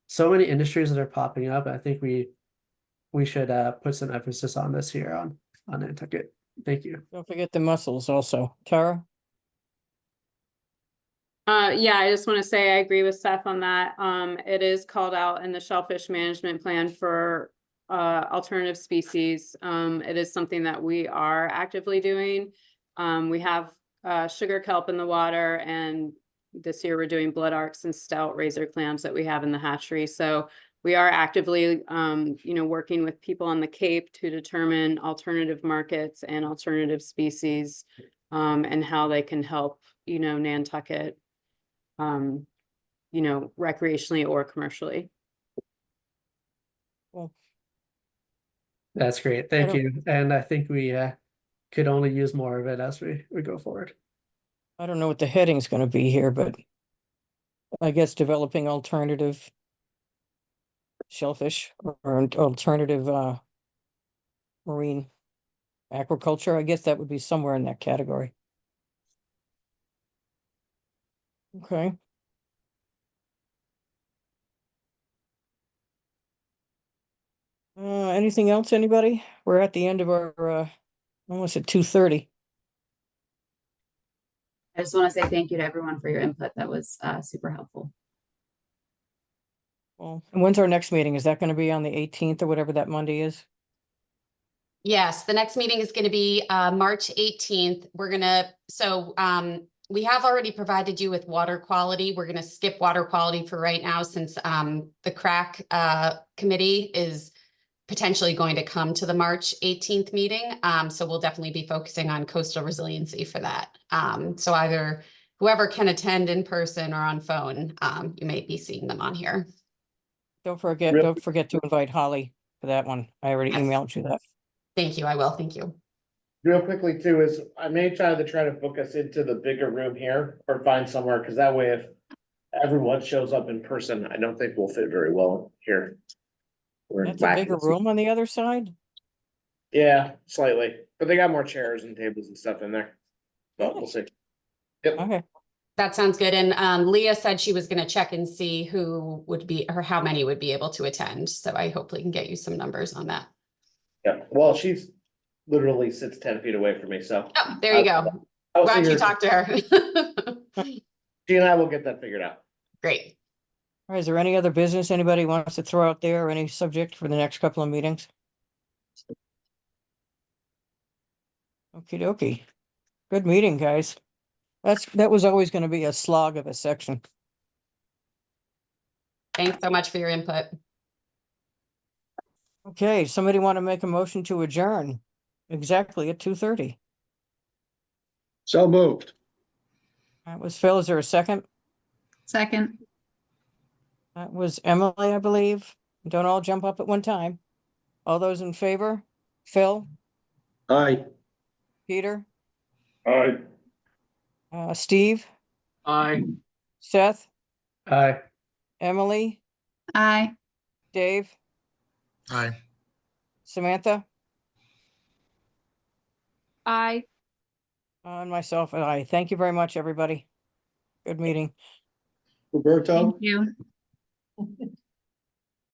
so many industries that are popping up. I think we should put some emphasis on this here on Nantucket. Thank you. Don't forget the mussels also. Tara? Yeah, I just want to say I agree with Seth on that. It is called out in the shellfish management plan for alternative species. It is something that we are actively doing. We have sugar kelp in the water, and this year we're doing blood arcs and stout razor clams that we have in the hatchery. So we are actively, working with people on the Cape to determine alternative markets and alternative species, and how they can help, Nantucket, recreationally or commercially. Well, That's great. Thank you. And I think we could only use more of it as we go forward. I don't know what the heading's going to be here, but I guess developing alternative shellfish or alternative marine aquaculture. I guess that would be somewhere in that category. Okay. Anything else, anybody? We're at the end of our almost at 2:30. I just want to say thank you to everyone for your input. That was super helpful. Well, and when's our next meeting? Is that going to be on the 18th or whatever that Monday is? Yes, the next meeting is going to be March 18th. We have already provided you with water quality. We're going to skip water quality for right now, since the CRAC committee is potentially going to come to the March 18th meeting. So we'll definitely be focusing on coastal resiliency for that. So either whoever can attend in person or on phone, you may be seeing them on here. Don't forget to invite Holly. for that one. I already Yes. emailed you that. Thank you, I will, thank you. Real quickly too, is I may try to book us into the bigger room here or find somewhere, cause that way if everyone shows up in person, I don't think we'll fit very well here. We're That's a lacking bigger some- room on the other side? Yeah, slightly, but they got more chairs and tables and stuff in there. But we'll see. Yep. Okay, That sounds good. And Leah said she was gonna check and see who would be, or how many would be able to attend. So I hopefully can get you some numbers on that. Yeah, well, she's literally sits 10 feet away from me, so. Oh, there you go. I'll Glad see you her. talked to her. She and I will get that figured out. Great. all right, is there any other business anybody wants to throw out there, or any subject for the next couple of meetings? Okie dokie. Good meeting, guys. That was always gonna be a slog of a section. Thanks so much for your input. Okay, somebody want to make a motion to adjourn? Exactly at 2:30. So moved. That was Phil. Is there a second? Second, That was Emily, I believe. Don't all jump up at one time. All those in favor? Phil, Aye. Peter, All right, Steve, Aye. Seth, Aye. Emily, aye. Dave, Aye. Samantha, I and myself, and I. Thank you very much, everybody. Good meeting. Roberto? Thank you.